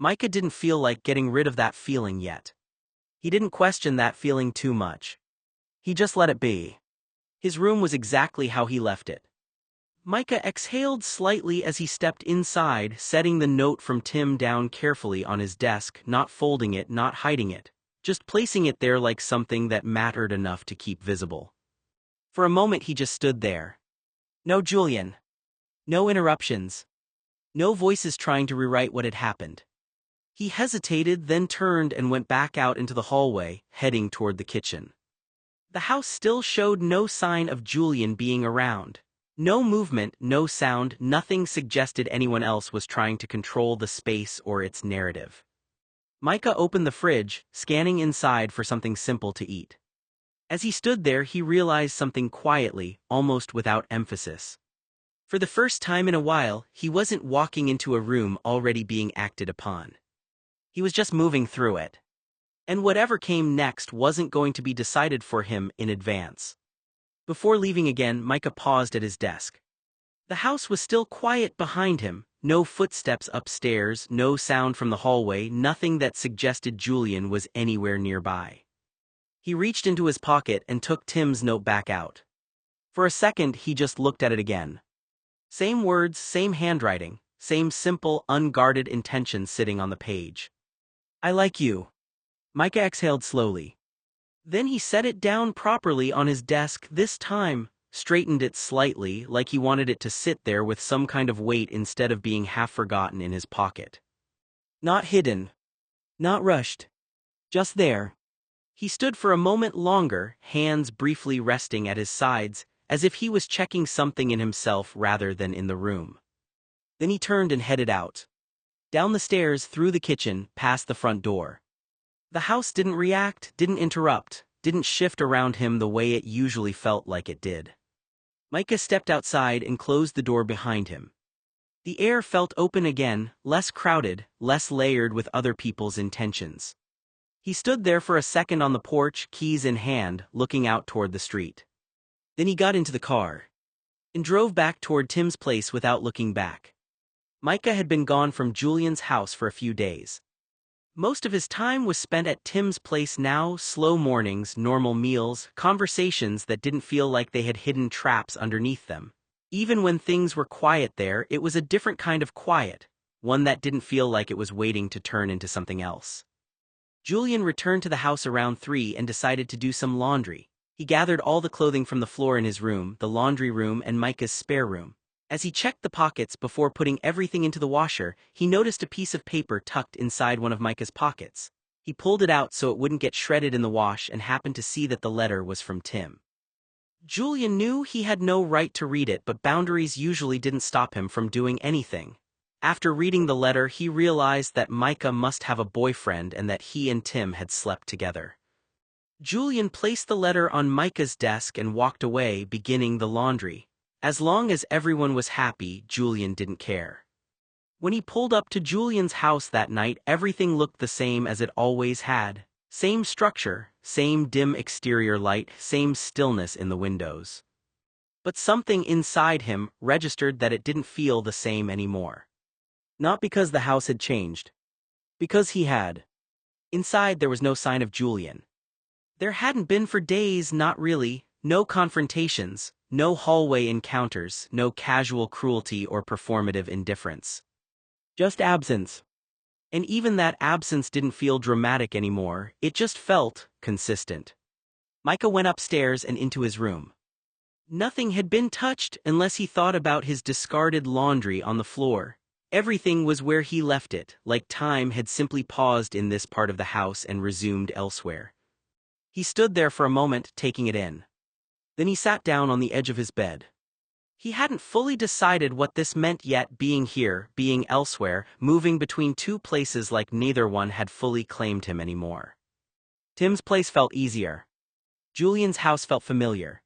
Micah didn't feel like getting rid of that feeling yet. He didn't question that feeling too much. He just let it be. His room was exactly how he left it. Micah exhaled slightly as he stepped inside, setting the note from Tim down carefully on his desk, not folding it, not hiding it, just placing it there like something that mattered enough to keep visible. For a moment he just stood there. No Julian. No interruptions. No voices trying to rewrite what had happened. He hesitated, then turned and went back out into the hallway, heading toward the kitchen. The house still showed no sign of Julian being around. No movement, no sound, nothing suggested anyone else was trying to control the space or its narrative. Micah opened the fridge, scanning inside for something simple to eat. As he stood there, he realized something quietly, almost without emphasis. For the first time in a while, he wasn't walking into a room already being acted upon. He was just moving through it. And whatever came next wasn't going to be decided for him in advance. Before leaving again, Micah paused at his desk. The house was still quiet behind him, no footsteps upstairs, no sound from the hallway, nothing that suggested Julian was anywhere nearby. He reached into his pocket and took Tim's note back out. For a second, he just looked at it again. Same words, same handwriting, same simple, unguarded intention sitting on the page. I like you. Micah exhaled slowly. Then he set it down properly on his desk this time, straightened it slightly like he wanted it to sit there with some kind of weight instead of being half forgotten in his pocket. Not hidden. Not rushed. Just there. He stood for a moment longer, hands briefly resting at his sides, as if he was checking something in himself rather than in the room. Then he turned and headed out. Down the stairs, through the kitchen, past the front door. The house didn't react, didn't interrupt, didn't shift around him the way it usually felt like it did. Micah stepped outside and closed the door behind him. The air felt open again, less crowded, less layered with other people's intentions. He stood there for a second on the porch, keys in hand, looking out toward the street. Then he got into the car and drove back toward Tim's place without looking back. Micah had been gone from Julian's house for a few days. Most of his time was spent at Tim's place now, slow mornings, normal meals, conversations that didn't feel like they had hidden traps underneath them. Even when things were quiet there, it was a different kind of quiet, one that didn't feel like it was waiting to turn into something else. Julian returned to the house around 3 and decided to do some laundry. He gathered all the clothing from the floor in his room, the laundry room and Micah's spare room. As he checked the pockets before putting everything into the washer, he noticed a piece of paper tucked inside one of Micah's pockets. He pulled it out so it wouldn't get shredded in the wash and happened to see that the letter was from Tim. Julian knew he had no right to read it, but boundaries usually didn't stop him from doing anything. After reading the letter, he realized that Micah must have a boyfriend and that he and Tim had slept together. Julian placed the letter on Micah's desk and walked away, beginning the laundry. As long as everyone was happy, Julian didn't care. When he pulled up to Julian's house that night, everything looked the same as it always had. Same structure, same dim exterior light, same stillness in the windows. But something inside him registered that it didn't feel the same anymore. Not because the house had changed. Because he had. Inside there was no sign of Julian. There hadn't been for days, not really, no confrontations, no hallway encounters, no casual cruelty or performative indifference. Just absence. And even that absence didn't feel dramatic anymore, it just felt consistent. Micah went upstairs and into his room. Nothing had been touched unless he thought about his discarded laundry on the floor. Everything was where he left it, like time had simply paused in this part of the house and resumed elsewhere. He stood there for a moment, taking it in. Then he sat down on the edge of his bed. He hadn't fully decided what this meant yet, being here, being elsewhere, moving between two places like neither one had fully claimed him anymore. Tim's place felt easier. Julian's house felt familiar.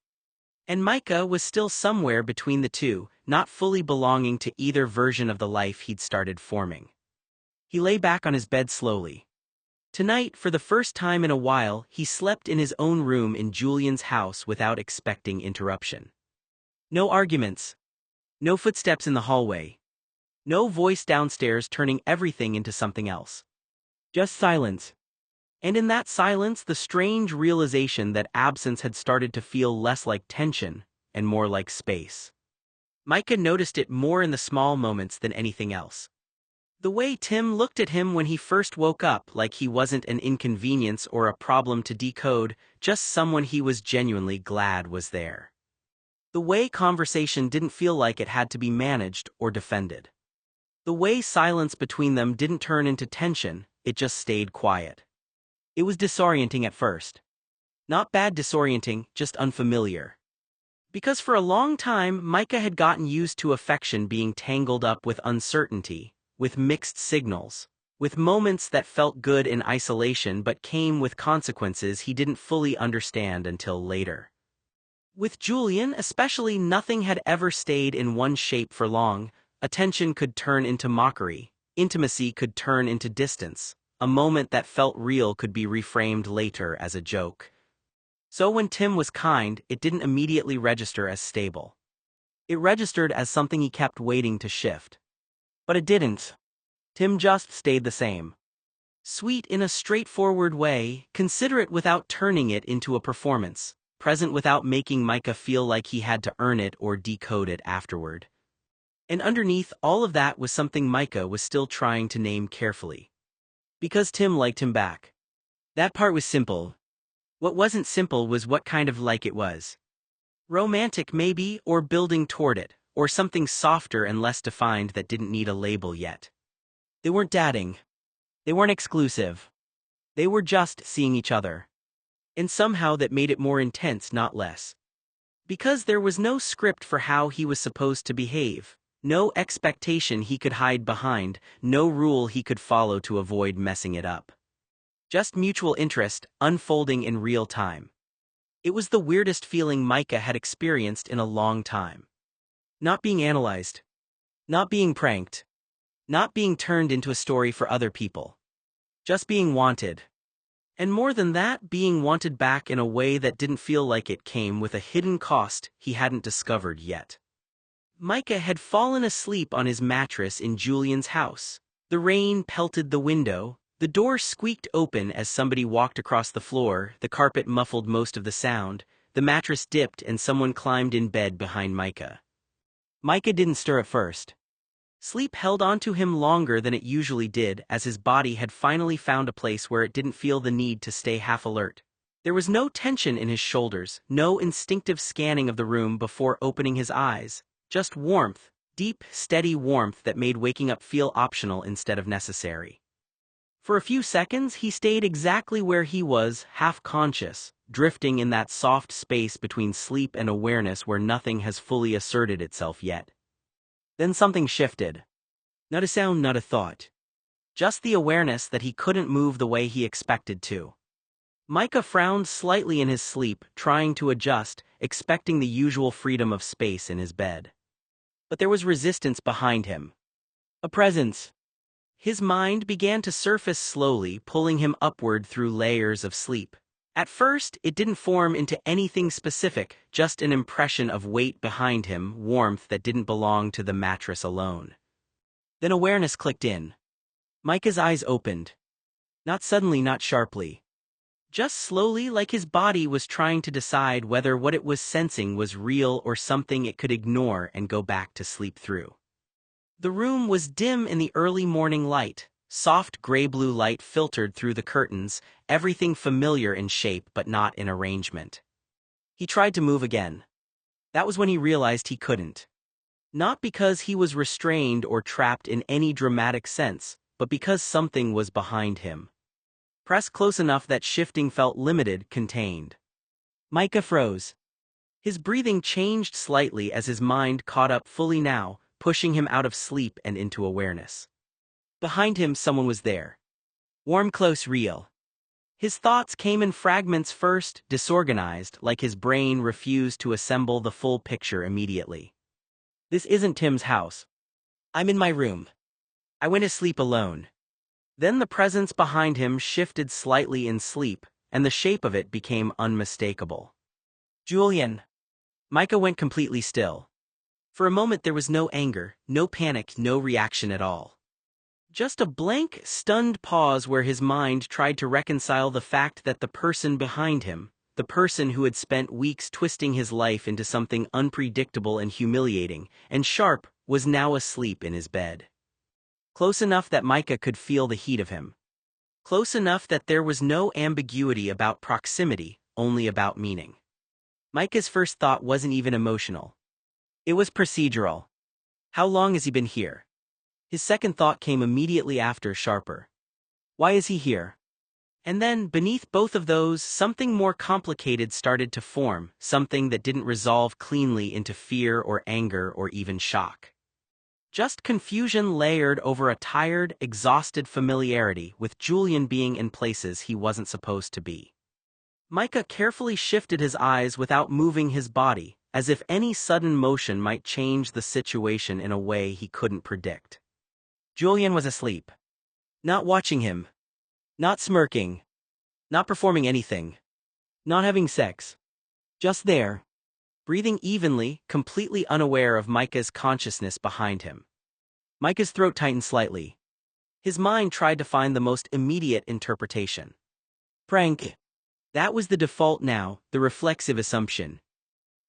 And Micah was still somewhere between the two, not fully belonging to either version of the life he'd started forming. He lay back on his bed slowly. Tonight, for the first time in a while, he slept in his own room in Julian's house without expecting interruption. No arguments. No footsteps in the hallway. No voice downstairs turning everything into something else. Just silence. And in that silence, the strange realization that absence had started to feel less like tension and more like space. Micah noticed it more in the small moments than anything else. The way Tim looked at him when he first woke up, like he wasn't an inconvenience or a problem to decode, just someone he was genuinely glad was there. The way conversation didn't feel like it had to be managed or defended. The way silence between them didn't turn into tension, it just stayed quiet. It was disorienting at first. Not bad disorienting, just unfamiliar. Because for a long time, Micah had gotten used to affection being tangled up with uncertainty, with mixed signals, with moments that felt good in isolation but came with consequences he didn't fully understand until later. With Julian, especially, nothing had ever stayed in one shape for long. Attention could turn into mockery, intimacy could turn into distance, a moment that felt real could be reframed later as a joke. So when Tim was kind, it didn't immediately register as stable. It registered as something he kept waiting to shift. But it didn't. Tim just stayed the same. Sweet in a straightforward way, considerate without turning it into a performance, present without making Micah feel like he had to earn it or decode it afterward. And underneath all of that was something Micah was still trying to name carefully. Because Tim liked him back. That part was simple. What wasn't simple was what kind of like it was. Romantic maybe, or building toward it, or something softer and less defined that didn't need a label yet. They weren't dating. They weren't exclusive. They were just seeing each other. And somehow that made it more intense, not less. Because there was no script for how he was supposed to behave, no expectation he could hide behind, no rule he could follow to avoid messing it up. Just mutual interest, unfolding in real time. It was the weirdest feeling Micah had experienced in a long time. Not being analyzed. Not being pranked. Not being turned into a story for other people. Just being wanted. And more than that, being wanted back in a way that didn't feel like it came with a hidden cost he hadn't discovered yet. Micah had fallen asleep on his mattress in Julian's house. The rain pelted the window. The door squeaked open as somebody walked across the floor, the carpet muffled most of the sound, the mattress dipped and someone climbed in bed behind Micah. Micah didn't stir at first. Sleep held onto him longer than it usually did as his body had finally found a place where it didn't feel the need to stay half alert. There was no tension in his shoulders, no instinctive scanning of the room before opening his eyes, just warmth, deep, steady warmth that made waking up feel optional instead of necessary. For a few seconds, he stayed exactly where he was, half-conscious, drifting in that soft space between sleep and awareness where nothing has fully asserted itself yet. Then something shifted. Not a sound, not a thought. Just the awareness that he couldn't move the way he expected to. Micah frowned slightly in his sleep, trying to adjust, expecting the usual freedom of space in his bed. But there was resistance behind him. A presence. His mind began to surface slowly, pulling him upward through layers of sleep. At first, it didn't form into anything specific, just an impression of weight behind him, warmth that didn't belong to the mattress alone. Then awareness clicked in. Micah's eyes opened. Not suddenly, not sharply. Just slowly, like his body was trying to decide whether what it was sensing was real or something it could ignore and go back to sleep through. The room was dim in the early morning light, soft gray-blue light filtered through the curtains, everything familiar in shape but not in arrangement. He tried to move again. That was when he realized he couldn't. Not because he was restrained or trapped in any dramatic sense, but because something was behind him. Pressed close enough that shifting felt limited, contained. Micah froze. His breathing changed slightly as his mind caught up fully now, pushing him out of sleep and into awareness. Behind him, someone was there. Warm, close, real. His thoughts came in fragments first, disorganized, like his brain refused to assemble the full picture immediately. This isn't Tim's house. I'm in my room. I went to sleep alone. Then the presence behind him shifted slightly in sleep, and the shape of it became unmistakable. Julian. Micah went completely still. For a moment there was no anger, no panic, no reaction at all. Just a blank, stunned pause where his mind tried to reconcile the fact that the person behind him, the person who had spent weeks twisting his life into something unpredictable and humiliating, and Sharp, was now asleep in his bed. Close enough that Micah could feel the heat of him. Close enough that there was no ambiguity about proximity, only about meaning. Micah's first thought wasn't even emotional. It was procedural. How long has he been here? His second thought came immediately after, sharper. Why is he here? And then, beneath both of those, something more complicated started to form, something that didn't resolve cleanly into fear or anger or even shock. Just confusion layered over a tired, exhausted familiarity with Julian being in places he wasn't supposed to be. Micah carefully shifted his eyes without moving his body, as if any sudden motion might change the situation in a way he couldn't predict. Julian was asleep. Not watching him. Not smirking. Not performing anything. Not having sex. Just there. Breathing evenly, completely unaware of Micah's consciousness behind him. Micah's throat tightened slightly. His mind tried to find the most immediate interpretation. Prank. That was the default now, the reflexive assumption.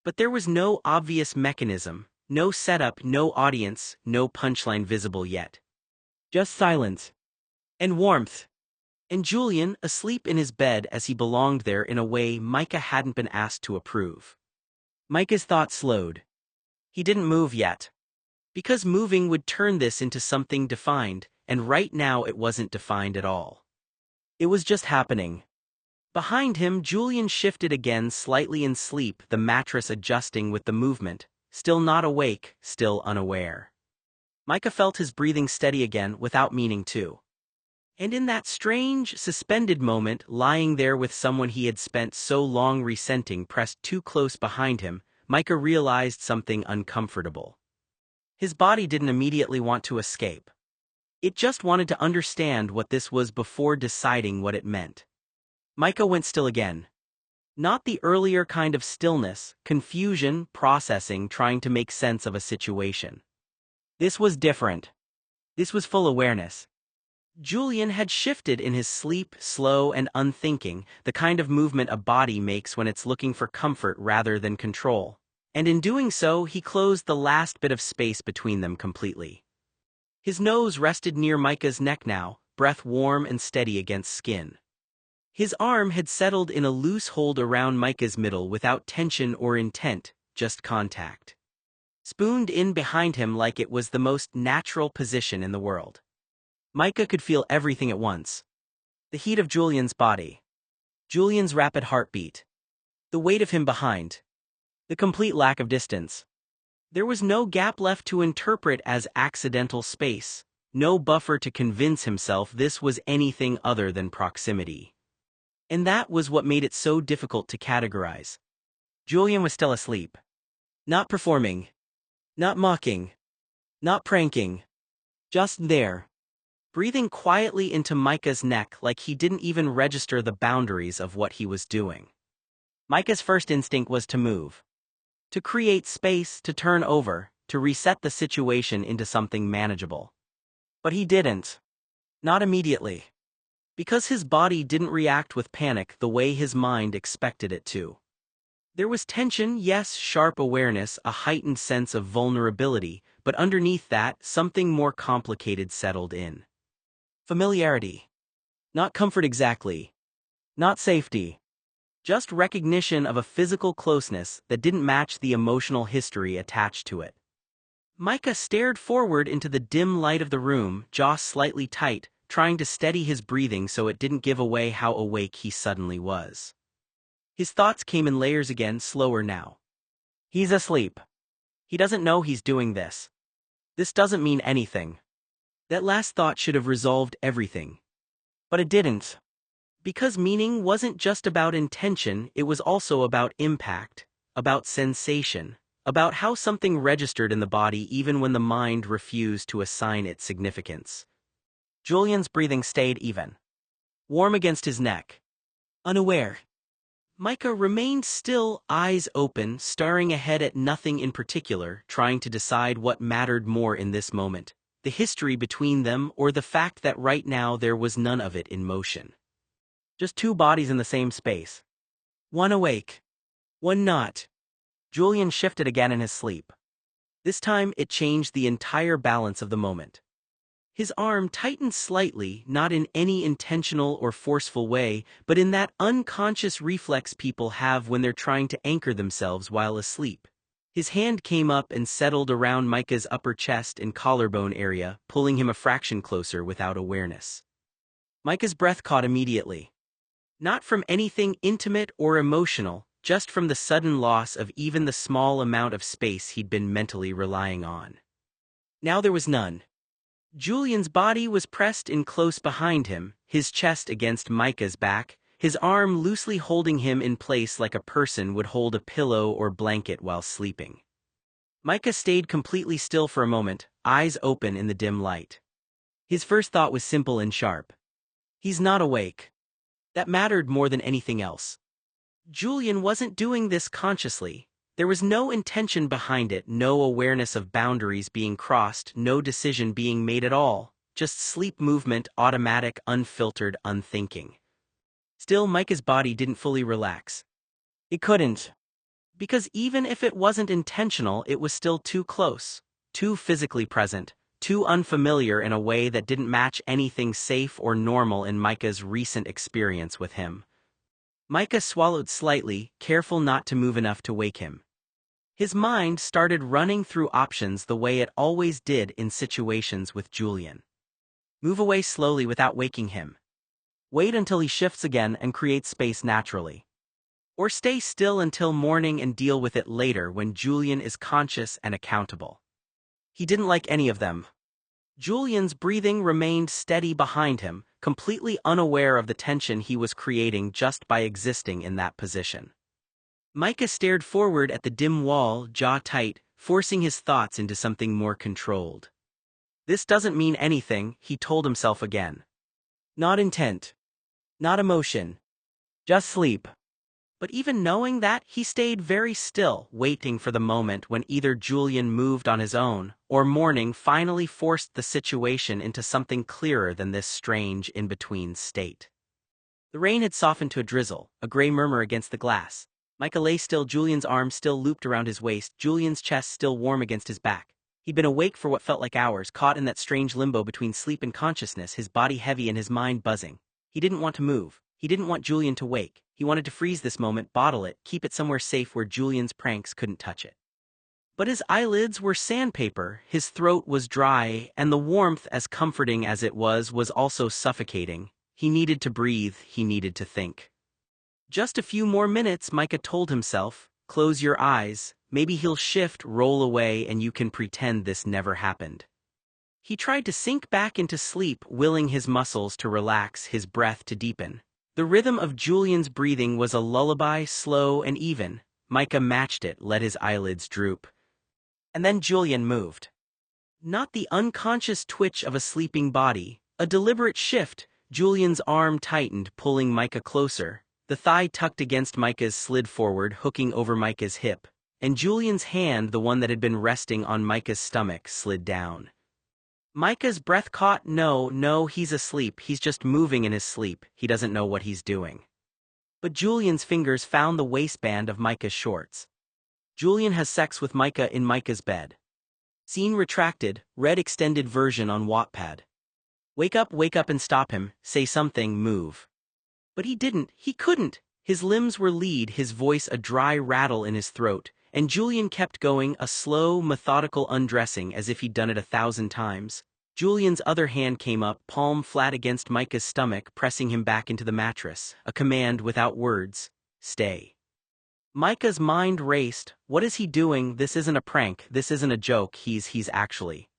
But there was no obvious mechanism, no setup, no audience, no punchline visible yet. Just silence. And warmth. And Julian, asleep in his bed as he belonged there in a way Micah hadn't been asked to approve. Micah's thoughts slowed. He didn't move yet. Because moving would turn this into something defined, and right now it wasn't defined at all. It was just happening. Behind him, Julian shifted again slightly in sleep, the mattress adjusting with the movement, still not awake, still unaware. Micah felt his breathing steady again without meaning to. And in that strange, suspended moment, lying there with someone he had spent so long resenting pressed too close behind him, Micah realized something uncomfortable. His body didn't immediately want to escape. It just wanted to understand what this was before deciding what it meant. Micah went still again. Not the earlier kind of stillness, confusion, processing, trying to make sense of a situation. This was different. This was full awareness. Julian had shifted in his sleep, slow and unthinking, the kind of movement a body makes when it's looking for comfort rather than control. And in doing so, he closed the last bit of space between them completely. His nose rested near Micah's neck now, breath warm and steady against skin. His arm had settled in a loose hold around Micah's middle without tension or intent, just contact. Spooned in behind him like it was the most natural position in the world. Micah could feel everything at once. The heat of Julian's body. Julian's rapid heartbeat. The weight of him behind. The complete lack of distance. There was no gap left to interpret as accidental space, no buffer to convince himself this was anything other than proximity. And that was what made it so difficult to categorize. Julian was still asleep. Not performing. Not mocking. Not pranking. Just there. Breathing quietly into Micah's neck like he didn't even register the boundaries of what he was doing. Micah's first instinct was to move. To create space, to turn over, to reset the situation into something manageable. But he didn't. Not immediately. Because his body didn't react with panic the way his mind expected it to. There was tension, yes, sharp awareness, a heightened sense of vulnerability, but underneath that, something more complicated settled in. Familiarity. Not comfort exactly. Not safety. Just recognition of a physical closeness that didn't match the emotional history attached to it. Micah stared forward into the dim light of the room, jaw slightly tight, trying to steady his breathing so it didn't give away how awake he suddenly was. His thoughts came in layers again, slower now. He's asleep. He doesn't know he's doing this. This doesn't mean anything. That last thought should have resolved everything. But it didn't. Because meaning wasn't just about intention, it was also about impact, about sensation, about how something registered in the body even when the mind refused to assign it significance. Julian's breathing stayed even. Warm against his neck. Unaware. Micah remained still, eyes open, staring ahead at nothing in particular, trying to decide what mattered more in this moment, the history between them or the fact that right now there was none of it in motion. Just two bodies in the same space. One awake. One not. Julian shifted again in his sleep. This time it changed the entire balance of the moment. His arm tightened slightly, not in any intentional or forceful way, but in that unconscious reflex people have when they're trying to anchor themselves while asleep. His hand came up and settled around Micah's upper chest and collarbone area, pulling him a fraction closer without awareness. Micah's breath caught immediately. Not from anything intimate or emotional, just from the sudden loss of even the small amount of space he'd been mentally relying on. Now there was none. Julian's body was pressed in close behind him, his chest against Micah's back, his arm loosely holding him in place like a person would hold a pillow or blanket while sleeping. Micah stayed completely still for a moment, eyes open in the dim light. His first thought was simple and sharp. He's not awake. That mattered more than anything else. Julian wasn't doing this consciously. There was no intention behind it, no awareness of boundaries being crossed, no decision being made at all, just sleep movement, automatic, unfiltered, unthinking. Still, Micah's body didn't fully relax. It couldn't. Because even if it wasn't intentional, it was still too close, too physically present, too unfamiliar in a way that didn't match anything safe or normal in Micah's recent experience with him. Micah swallowed slightly, careful not to move enough to wake him. His mind started running through options the way it always did in situations with Julian. Move away slowly without waking him. Wait until he shifts again and create space naturally. Or stay still until morning and deal with it later when Julian is conscious and accountable. He didn't like any of them. Julian's breathing remained steady behind him, completely unaware of the tension he was creating just by existing in that position. Micah stared forward at the dim wall, jaw tight, forcing his thoughts into something more controlled. This doesn't mean anything, he told himself again. Not intent. Not emotion. Just sleep. But even knowing that, he stayed very still, waiting for the moment when either Julian moved on his own, or morning finally forced the situation into something clearer than this strange in-between state. The rain had softened to a drizzle, a gray murmur against the glass. Micah lay still, Julian's arms still looped around his waist, Julian's chest still warm against his back. He'd been awake for what felt like hours, caught in that strange limbo between sleep and consciousness, his body heavy and his mind buzzing. He didn't want to move. He didn't want Julian to wake. He wanted to freeze this moment, bottle it, keep it somewhere safe where Julian's pranks couldn't touch it. But his eyelids were sandpaper, his throat was dry, and the warmth, as comforting as it was also suffocating. He needed to breathe, he needed to think. Just a few more minutes, Micah told himself. Close your eyes, maybe he'll shift, roll away, and you can pretend this never happened. He tried to sink back into sleep, willing his muscles to relax, his breath to deepen. The rhythm of Julian's breathing was a lullaby, slow and even. Micah matched it, let his eyelids droop. And then Julian moved. Not the unconscious twitch of a sleeping body, a deliberate shift. Julian's arm tightened, pulling Micah closer. The thigh tucked against Micah's slid forward, hooking over Micah's hip. And Julian's hand, the one that had been resting on Micah's stomach, slid down. Micah's breath caught. No, he's asleep, he's just moving in his sleep, he doesn't know what he's doing. But Julian's fingers found the waistband of Micah's shorts. Julian has sex with Micah in Micah's bed. Scene retracted, read extended version on Wattpad. Wake up and stop him, say something, move. But he didn't, he couldn't. His limbs were lead, his voice a dry rattle in his throat, and Julian kept going, a slow, methodical undressing as if he'd done it 1,000 times. Julian's other hand came up, palm flat against Micah's stomach, pressing him back into the mattress, a command without words, stay. Micah's mind raced. What is he doing? This isn't a prank, this isn't a joke, he's actually.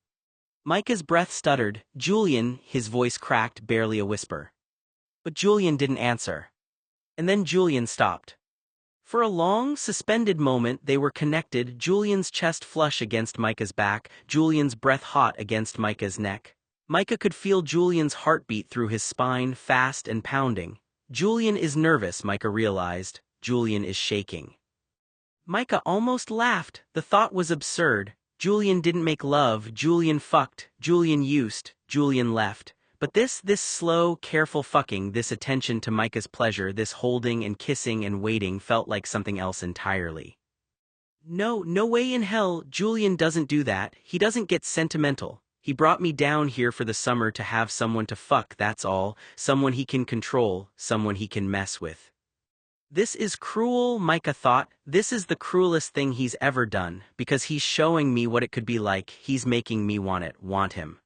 Micah's breath stuttered. Julian, his voice cracked, barely a whisper. But Julian didn't answer. And then Julian stopped. For a long, suspended moment they were connected, Julian's chest flush against Micah's back, Julian's breath hot against Micah's neck. Micah could feel Julian's heartbeat through his spine, fast and pounding. Julian is nervous, Micah realized. Julian is shaking. Micah almost laughed. The thought was absurd. Julian didn't make love, Julian fucked, Julian used, Julian left. But this slow, careful fucking, this attention to Micah's pleasure, this holding and kissing and waiting felt like something else entirely. No way in hell, Julian doesn't do that. He doesn't get sentimental. He brought me down here for the summer to have someone to fuck, that's all. Someone he can control, someone he can mess with. This is cruel, Micah thought. This is the cruelest thing he's ever done, because he's showing me what it could be like. He's making me want him.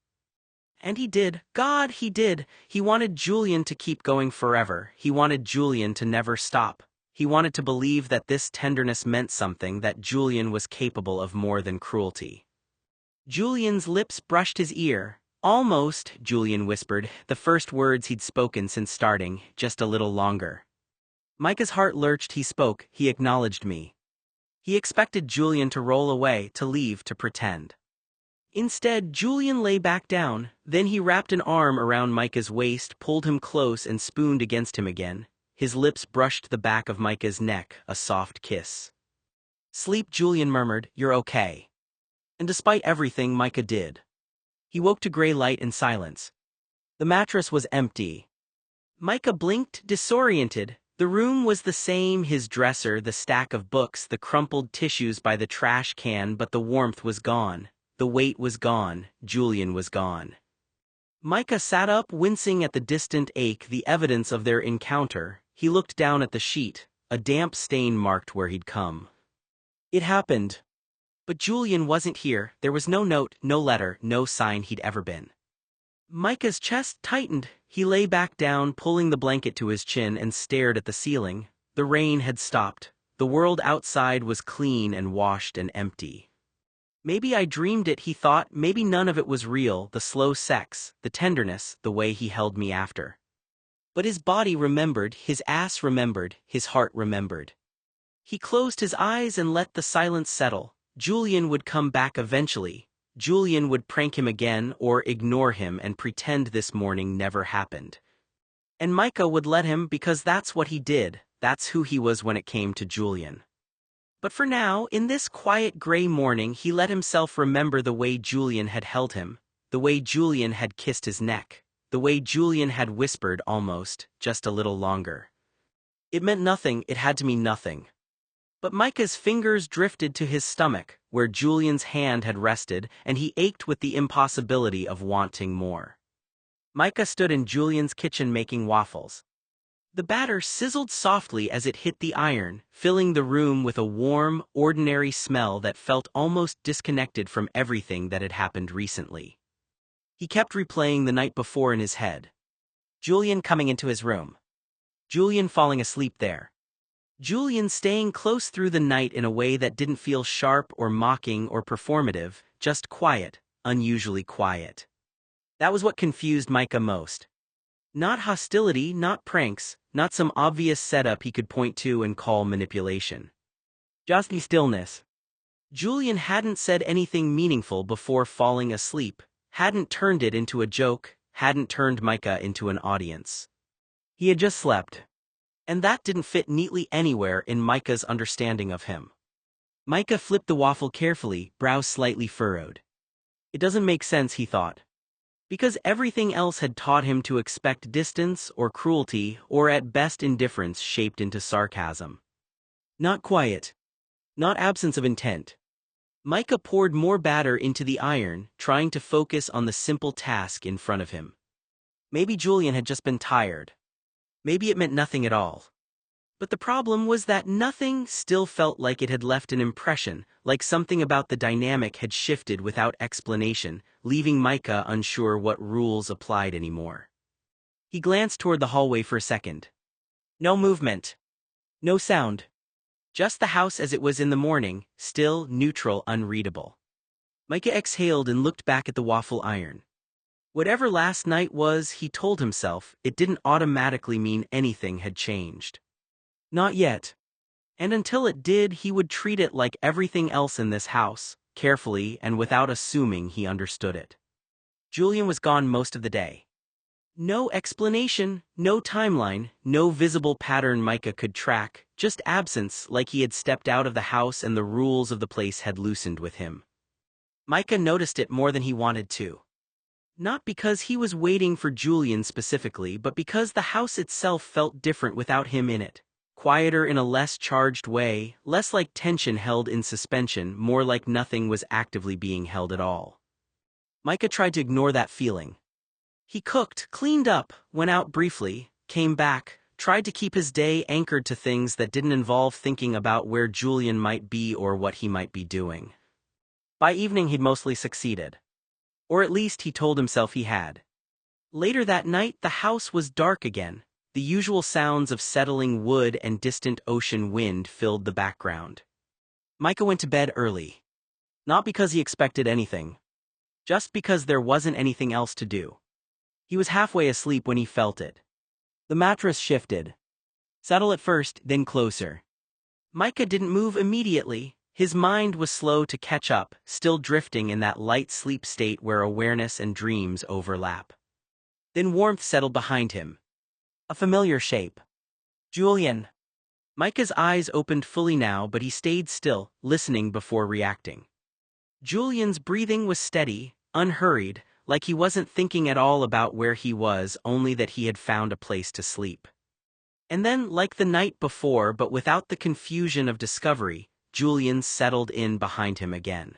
And he did. God, he did. He wanted Julian to keep going forever. He wanted Julian to never stop. He wanted to believe that this tenderness meant something, that Julian was capable of more than cruelty. Julian's lips brushed his ear. Almost, Julian whispered, the first words he'd spoken since starting, just a little longer. Micah's heart lurched. He spoke, he acknowledged me. He expected Julian to roll away, to leave, to pretend. Instead, Julian lay back down, then he wrapped an arm around Micah's waist, pulled him close and spooned against him again. His lips brushed the back of Micah's neck, a soft kiss. Sleep, Julian murmured, you're okay. And despite everything Micah did, he woke to gray light and silence. The mattress was empty. Micah blinked, disoriented. The room was the same, his dresser, the stack of books, the crumpled tissues by the trash can, but the warmth was gone. The weight was gone. Julian was gone. Micah sat up, wincing at the distant ache, the evidence of their encounter. He looked down at the sheet. A damp stain marked where he'd come. It happened. But Julian wasn't here. There was no note, no letter, no sign he'd ever been. Micah's chest tightened. He lay back down, pulling the blanket to his chin, and stared at the ceiling. The rain had stopped. The world outside was clean and washed and empty. Maybe I dreamed it, he thought. Maybe none of it was real, the slow sex, the tenderness, the way he held me after. But his body remembered, his ass remembered, his heart remembered. He closed his eyes and let the silence settle. Julian would come back eventually. Julian would prank him again or ignore him and pretend this morning never happened. And Micah would let him because that's what he did. That's who he was when it came to Julian. But for now, in this quiet gray morning, he let himself remember the way Julian had held him, the way Julian had kissed his neck, the way Julian had whispered almost, just a little longer. It meant nothing, it had to mean nothing. But Micah's fingers drifted to his stomach, where Julian's hand had rested, and he ached with the impossibility of wanting more. Micah stood in Julian's kitchen making waffles. The batter sizzled softly as it hit the iron, filling the room with a warm, ordinary smell that felt almost disconnected from everything that had happened recently. He kept replaying the night before in his head. Julian coming into his room. Julian falling asleep there. Julian staying close through the night in a way that didn't feel sharp or mocking or performative, just quiet, unusually quiet. That was what confused Micah most. Not hostility, not pranks, not some obvious setup he could point to and call manipulation. Just the stillness. Julian hadn't said anything meaningful before falling asleep, hadn't turned it into a joke, hadn't turned Micah into an audience. He had just slept. And that didn't fit neatly anywhere in Micah's understanding of him. Micah flipped the waffle carefully, brows slightly furrowed. It doesn't make sense, he thought. Because everything else had taught him to expect distance or cruelty or at best indifference shaped into sarcasm. Not quiet. Not absence of intent. Micah poured more batter into the iron, trying to focus on the simple task in front of him. Maybe Julian had just been tired. Maybe it meant nothing at all. But the problem was that nothing still felt like it had left an impression, like something about the dynamic had shifted without explanation, leaving Micah unsure what rules applied anymore. He glanced toward the hallway for a second. No movement. No sound. Just the house as it was in the morning, still, neutral, unreadable. Micah exhaled and looked back at the waffle iron. Whatever last night was, he told himself, it didn't automatically mean anything had changed. Not yet. And until it did, he would treat it like everything else in this house, carefully and without assuming he understood it. Julian was gone most of the day. No explanation, no timeline, no visible pattern Micah could track, just absence, like he had stepped out of the house and the rules of the place had loosened with him. Micah noticed it more than he wanted to. Not because he was waiting for Julian specifically, but because the house itself felt different without him in it. Quieter in a less charged way, less like tension held in suspension, more like nothing was actively being held at all. Micah tried to ignore that feeling. He cooked, cleaned up, went out briefly, came back, tried to keep his day anchored to things that didn't involve thinking about where Julian might be or what he might be doing. By evening he'd mostly succeeded. Or at least he told himself he had. Later that night the house was dark again. The usual sounds of settling wood and distant ocean wind filled the background. Micah went to bed early. Not because he expected anything. Just because there wasn't anything else to do. He was halfway asleep when he felt it. The mattress shifted. Settle at first, then closer. Micah didn't move immediately. His mind was slow to catch up, still drifting in that light sleep state where awareness and dreams overlap. Then warmth settled behind him. A familiar shape. Julian. Micah's eyes opened fully now, but he stayed still, listening before reacting. Julian's breathing was steady, unhurried, like he wasn't thinking at all about where he was, only that he had found a place to sleep. And then, like the night before but without the confusion of discovery, Julian settled in behind him again.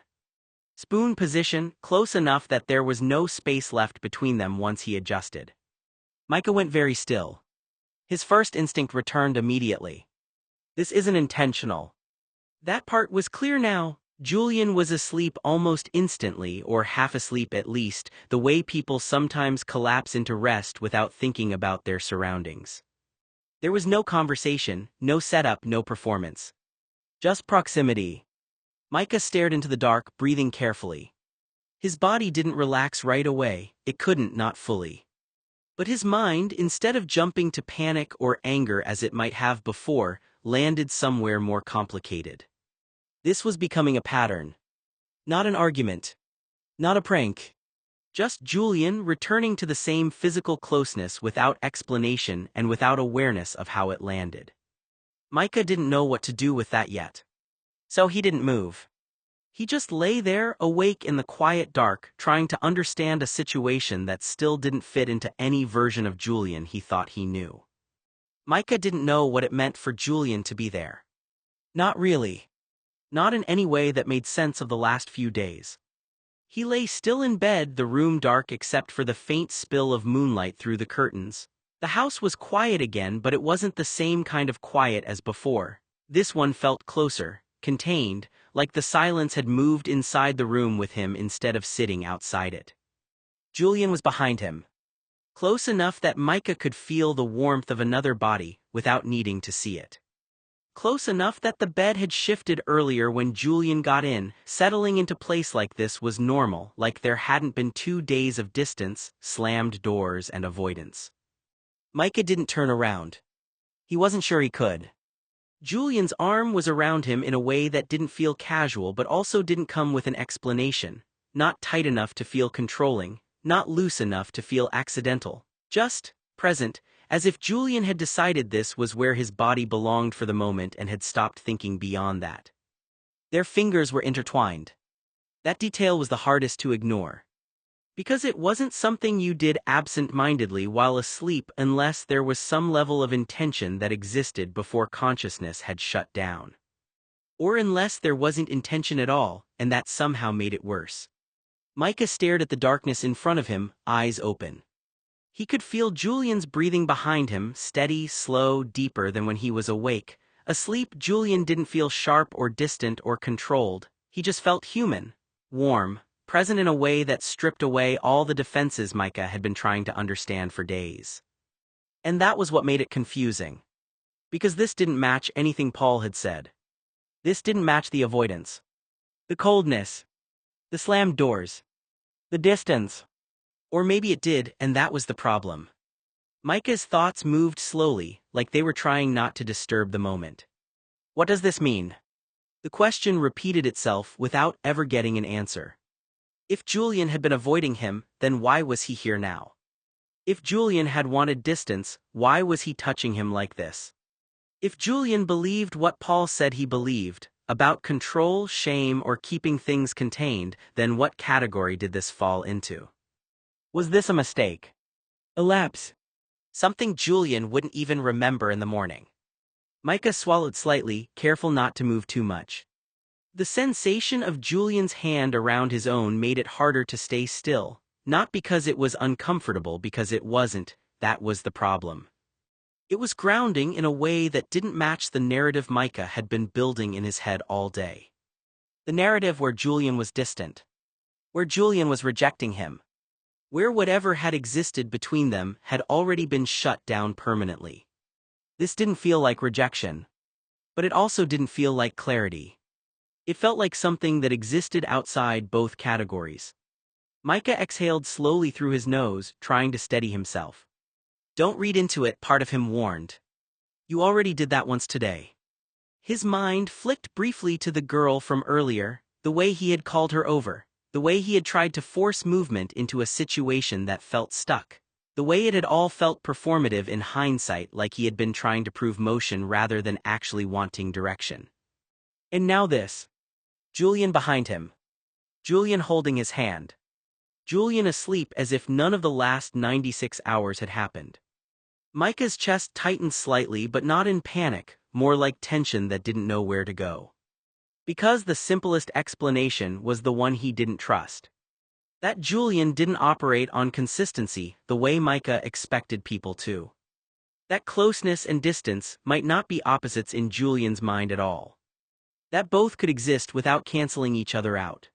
Spoon position, close enough that there was no space left between them once he adjusted. Micah went very still. His first instinct returned immediately. This isn't intentional. That part was clear now. Julian was asleep almost instantly, or half asleep at least, the way people sometimes collapse into rest without thinking about their surroundings. There was no conversation, no setup, no performance. Just proximity. Micah stared into the dark, breathing carefully. His body didn't relax right away, it couldn't, not fully. But his mind, instead of jumping to panic or anger as it might have before, landed somewhere more complicated. This was becoming a pattern. Not an argument. Not a prank. Just Julian returning to the same physical closeness without explanation and without awareness of how it landed. Micah didn't know what to do with that yet. So he didn't move. He just lay there, awake in the quiet dark, trying to understand a situation that still didn't fit into any version of Julian he thought he knew. Micah didn't know what it meant for Julian to be there. Not really. Not in any way that made sense of the last few days. He lay still in bed, the room dark except for the faint spill of moonlight through the curtains. The house was quiet again, but it wasn't the same kind of quiet as before. This one felt closer, contained, like the silence had moved inside the room with him instead of sitting outside it. Julian was behind him. Close enough that Micah could feel the warmth of another body, without needing to see it. Close enough that the bed had shifted earlier when Julian got in. Settling into place like this was normal, like there hadn't been 2 days of distance, slammed doors, and avoidance. Micah didn't turn around. He wasn't sure he could. Julian's arm was around him in a way that didn't feel casual but also didn't come with an explanation. Not tight enough to feel controlling, not loose enough to feel accidental. Just present, as if Julian had decided this was where his body belonged for the moment and had stopped thinking beyond that. Their fingers were intertwined. That detail was the hardest to ignore. Because it wasn't something you did absent-mindedly while asleep unless there was some level of intention that existed before consciousness had shut down. Or unless there wasn't intention at all, and that somehow made it worse. Micah stared at the darkness in front of him, eyes open. He could feel Julian's breathing behind him, steady, slow, deeper than when he was awake. Asleep, Julian didn't feel sharp or distant or controlled. He just felt human, warm, present in a way that stripped away all the defenses Micah had been trying to understand for days. And that was what made it confusing. Because this didn't match anything Paul had said. This didn't match the avoidance. The coldness. The slammed doors. The distance. Or maybe it did, and that was the problem. Micah's thoughts moved slowly, like they were trying not to disturb the moment. What does this mean? The question repeated itself without ever getting an answer. If Julian had been avoiding him, then why was he here now? If Julian had wanted distance, why was he touching him like this? If Julian believed what Paul said he believed, about control, shame, or keeping things contained, then what category did this fall into? Was this a mistake? A lapse? Something Julian wouldn't even remember in the morning. Micah swallowed slightly, careful not to move too much. The sensation of Julian's hand around his own made it harder to stay still, not because it was uncomfortable, because it wasn't. That was the problem. It was grounding in a way that didn't match the narrative Micah had been building in his head all day. The narrative where Julian was distant. Where Julian was rejecting him. Where whatever had existed between them had already been shut down permanently. This didn't feel like rejection. But it also didn't feel like clarity. It felt like something that existed outside both categories. Micah exhaled slowly through his nose, trying to steady himself. Don't read into it, part of him warned. You already did that once today. His mind flicked briefly to the girl from earlier, the way he had called her over, the way he had tried to force movement into a situation that felt stuck, the way it had all felt performative in hindsight, like he had been trying to prove motion rather than actually wanting direction. And now this. Julian behind him. Julian holding his hand. Julian asleep as if none of the last 96 hours had happened. Micah's chest tightened slightly, but not in panic, more like tension that didn't know where to go. Because the simplest explanation was the one he didn't trust. That Julian didn't operate on consistency the way Micah expected people to. That closeness and distance might not be opposites in Julian's mind at all. That both could exist without canceling each other out.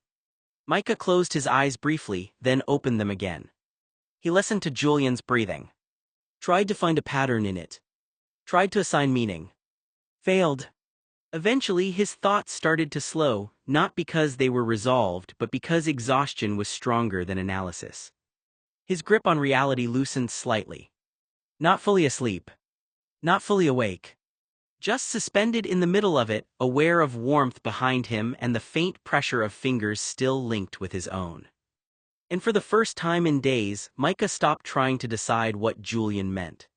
Micah closed his eyes briefly, then opened them again. He listened to Julian's breathing. Tried to find a pattern in it. Tried to assign meaning. Failed. Eventually his thoughts started to slow, not because they were resolved, but because exhaustion was stronger than analysis. His grip on reality loosened slightly. Not fully asleep. Not fully awake. Just suspended in the middle of it, aware of warmth behind him and the faint pressure of fingers still linked with his own. And for the first time in days, Micah stopped trying to decide what Julian meant.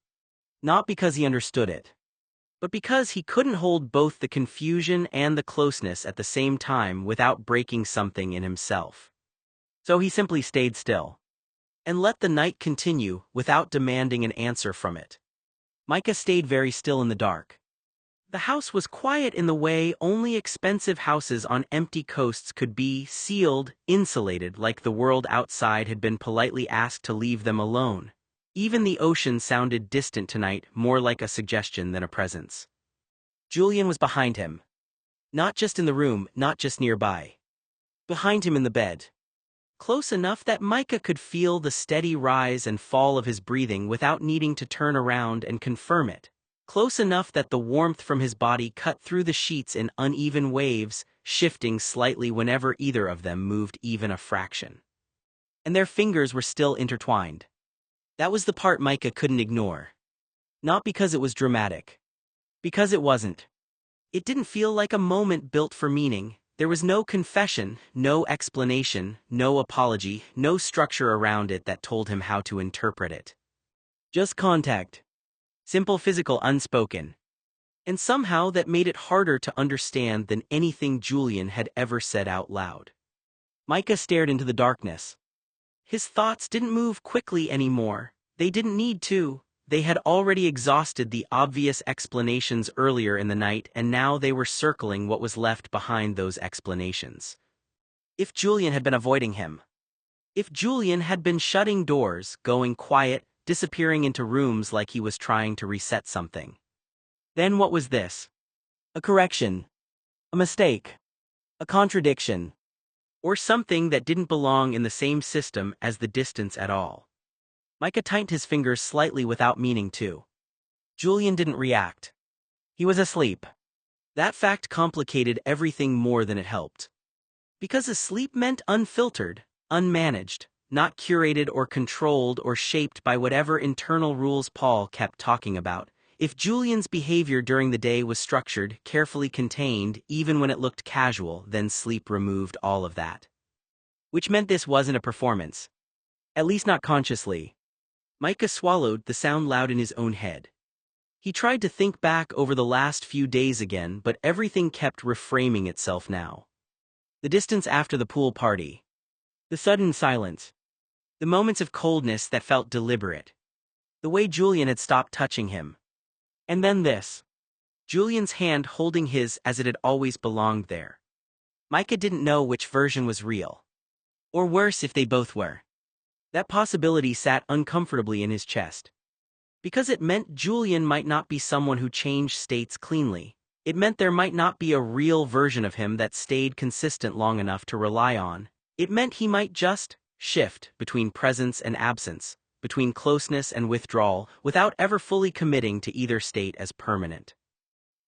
Not because he understood it, but because he couldn't hold both the confusion and the closeness at the same time without breaking something in himself. So he simply stayed still. And let the night continue without demanding an answer from it. Micah stayed very still in the dark. The house was quiet in the way only expensive houses on empty coasts could be, sealed, insulated, like the world outside had been politely asked to leave them alone. Even the ocean sounded distant tonight, more like a suggestion than a presence. Julian was behind him. Not just in the room, not just nearby. Behind him in the bed. Close enough that Micah could feel the steady rise and fall of his breathing without needing to turn around and confirm it. Close enough that the warmth from his body cut through the sheets in uneven waves, shifting slightly whenever either of them moved even a fraction. And their fingers were still intertwined. That was the part Micah couldn't ignore. Not because it was dramatic. Because it wasn't. It didn't feel like a moment built for meaning. There was no confession, no explanation, no apology, no structure around it that told him how to interpret it. Just contact. Simple physical unspoken. And somehow that made it harder to understand than anything Julian had ever said out loud. Micah stared into the darkness. His thoughts didn't move quickly anymore. They didn't need to. They had already exhausted the obvious explanations earlier in the night, and now they were circling what was left behind those explanations. If Julian had been avoiding him. If Julian had been shutting doors, going quiet, disappearing into rooms like he was trying to reset something. Then what was this? A correction. A mistake. A contradiction. Or something that didn't belong in the same system as the distance at all. Micah tightened his fingers slightly without meaning to. Julian didn't react. He was asleep. That fact complicated everything more than it helped. Because asleep meant unfiltered, unmanaged, not curated or controlled or shaped by whatever internal rules Paul kept talking about. If Julian's behavior during the day was structured, carefully contained, even when it looked casual, then sleep removed all of that. Which meant this wasn't a performance. At least not consciously. Micah swallowed, the sound loud in his own head. He tried to think back over the last few days again, but everything kept reframing itself now. The distance after the pool party. The sudden silence. The moments of coldness that felt deliberate. The way Julian had stopped touching him. And then this. Julian's hand holding his as it had always belonged there. Micah didn't know which version was real. Or worse if they both were. That possibility sat uncomfortably in his chest. Because it meant Julian might not be someone who changed states cleanly. It meant there might not be a real version of him that stayed consistent long enough to rely on. It meant he might just shift between presence and absence, between closeness and withdrawal, without ever fully committing to either state as permanent.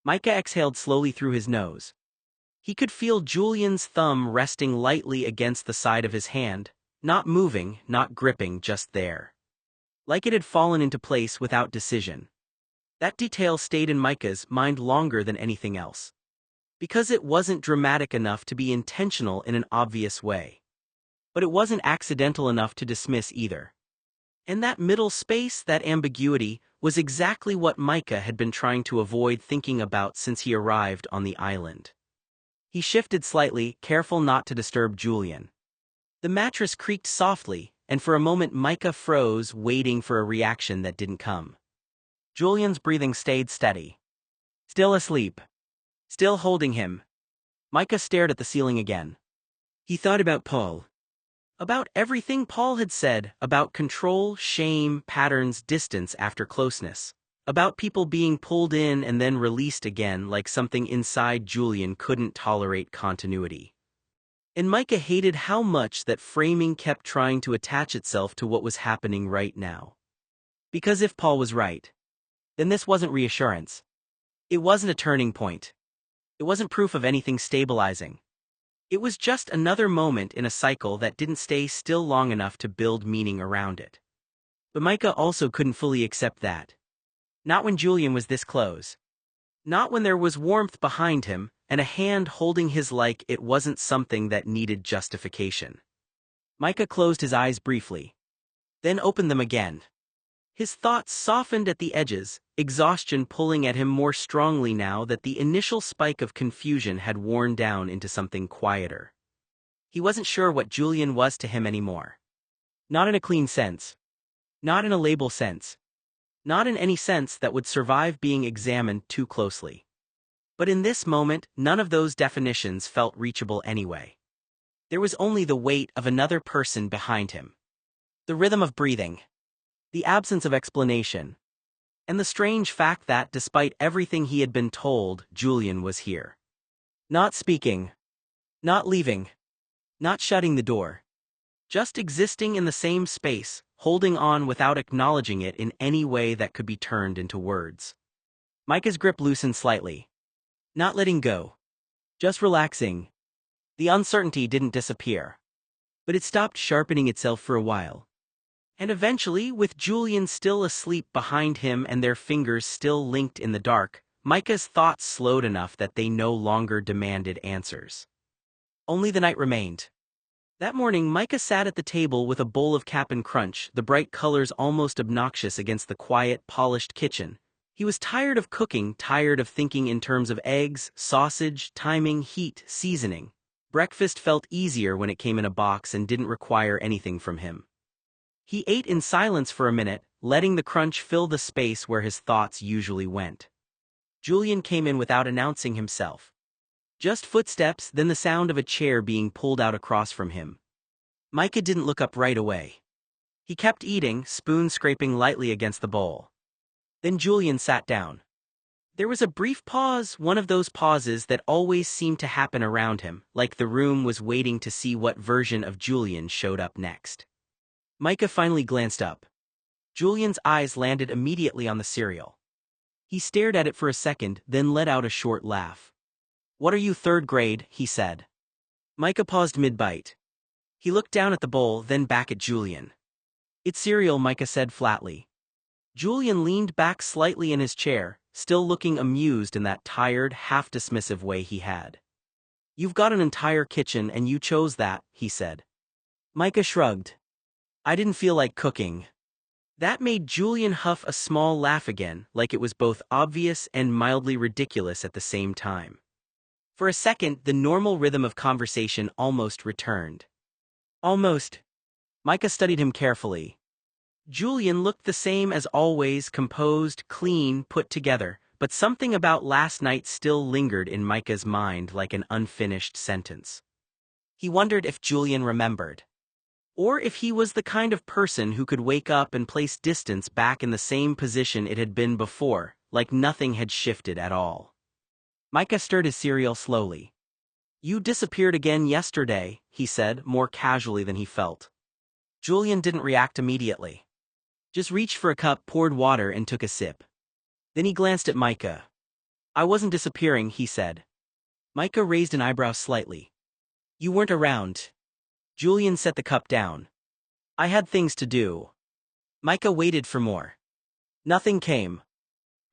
Micah exhaled slowly through his nose. He could feel Julian's thumb resting lightly against the side of his hand, not moving, not gripping, just there. Like it had fallen into place without decision. That detail stayed in Micah's mind longer than anything else. Because it wasn't dramatic enough to be intentional in an obvious way. But it wasn't accidental enough to dismiss either. And that middle space, that ambiguity, was exactly what Micah had been trying to avoid thinking about since he arrived on the island. He shifted slightly, careful not to disturb Julian. The mattress creaked softly, and for a moment Micah froze, waiting for a reaction that didn't come. Julian's breathing stayed steady. Still asleep. Still holding him. Micah stared at the ceiling again. He thought about Paul. About everything Paul had said, about control, shame, patterns, distance after closeness. About people being pulled in and then released again like something inside Julian couldn't tolerate continuity. And Micah hated how much that framing kept trying to attach itself to what was happening right now. Because if Paul was right, then this wasn't reassurance. It wasn't a turning point. It wasn't proof of anything stabilizing. It was just another moment in a cycle that didn't stay still long enough to build meaning around it. But Micah also couldn't fully accept that. Not when Julian was this close. Not when there was warmth behind him, and a hand holding his like it wasn't something that needed justification. Micah closed his eyes briefly. Then opened them again. His thoughts softened at the edges, exhaustion pulling at him more strongly now that the initial spike of confusion had worn down into something quieter. He wasn't sure what Julian was to him anymore. Not in a clean sense. Not in a label sense. Not in any sense that would survive being examined too closely. But in this moment, none of those definitions felt reachable anyway. There was only the weight of another person behind him. The rhythm of breathing. The absence of explanation. And the strange fact that, despite everything he had been told, Julian was here. Not speaking. Not leaving. Not shutting the door. Just existing in the same space, holding on without acknowledging it in any way that could be turned into words. Micah's grip loosened slightly. Not letting go. Just relaxing. The uncertainty didn't disappear. But it stopped sharpening itself for a while. And eventually, with Julian still asleep behind him and their fingers still linked in the dark, Micah's thoughts slowed enough that they no longer demanded answers. Only the night remained. That morning, Micah sat at the table with a bowl of Cap'n Crunch, the bright colors almost obnoxious against the quiet, polished kitchen. He was tired of cooking, tired of thinking in terms of eggs, sausage, timing, heat, seasoning. Breakfast felt easier when it came in a box and didn't require anything from him. He ate in silence for a minute, letting the crunch fill the space where his thoughts usually went. Julian came in without announcing himself. Just footsteps, then the sound of a chair being pulled out across from him. Micah didn't look up right away. He kept eating, spoon scraping lightly against the bowl. Then Julian sat down. There was a brief pause, one of those pauses that always seemed to happen around him, like the room was waiting to see what version of Julian showed up next. Micah finally glanced up. Julian's eyes landed immediately on the cereal. He stared at it for a second, then let out a short laugh. "What are you, third grade?" he said. Micah paused mid-bite. He looked down at the bowl, then back at Julian. "It's cereal," Micah said flatly. Julian leaned back slightly in his chair, still looking amused in that tired, half-dismissive way he had. "You've got an entire kitchen and you chose that," he said. Micah shrugged. "I didn't feel like cooking." That made Julian huff a small laugh again, like it was both obvious and mildly ridiculous at the same time. For a second, the normal rhythm of conversation almost returned. Almost. Micah studied him carefully. Julian looked the same as always, composed, clean, put together, but something about last night still lingered in Micah's mind like an unfinished sentence. He wondered if Julian remembered. Or if he was the kind of person who could wake up and place distance back in the same position it had been before, like nothing had shifted at all. Micah stirred his cereal slowly. "You disappeared again yesterday," he said, more casually than he felt. Julian didn't react immediately. Just reached for a cup, poured water, and took a sip. Then he glanced at Micah. "I wasn't disappearing," he said. Micah raised an eyebrow slightly. "You weren't around." Julian set the cup down. "I had things to do." Micah waited for more. Nothing came.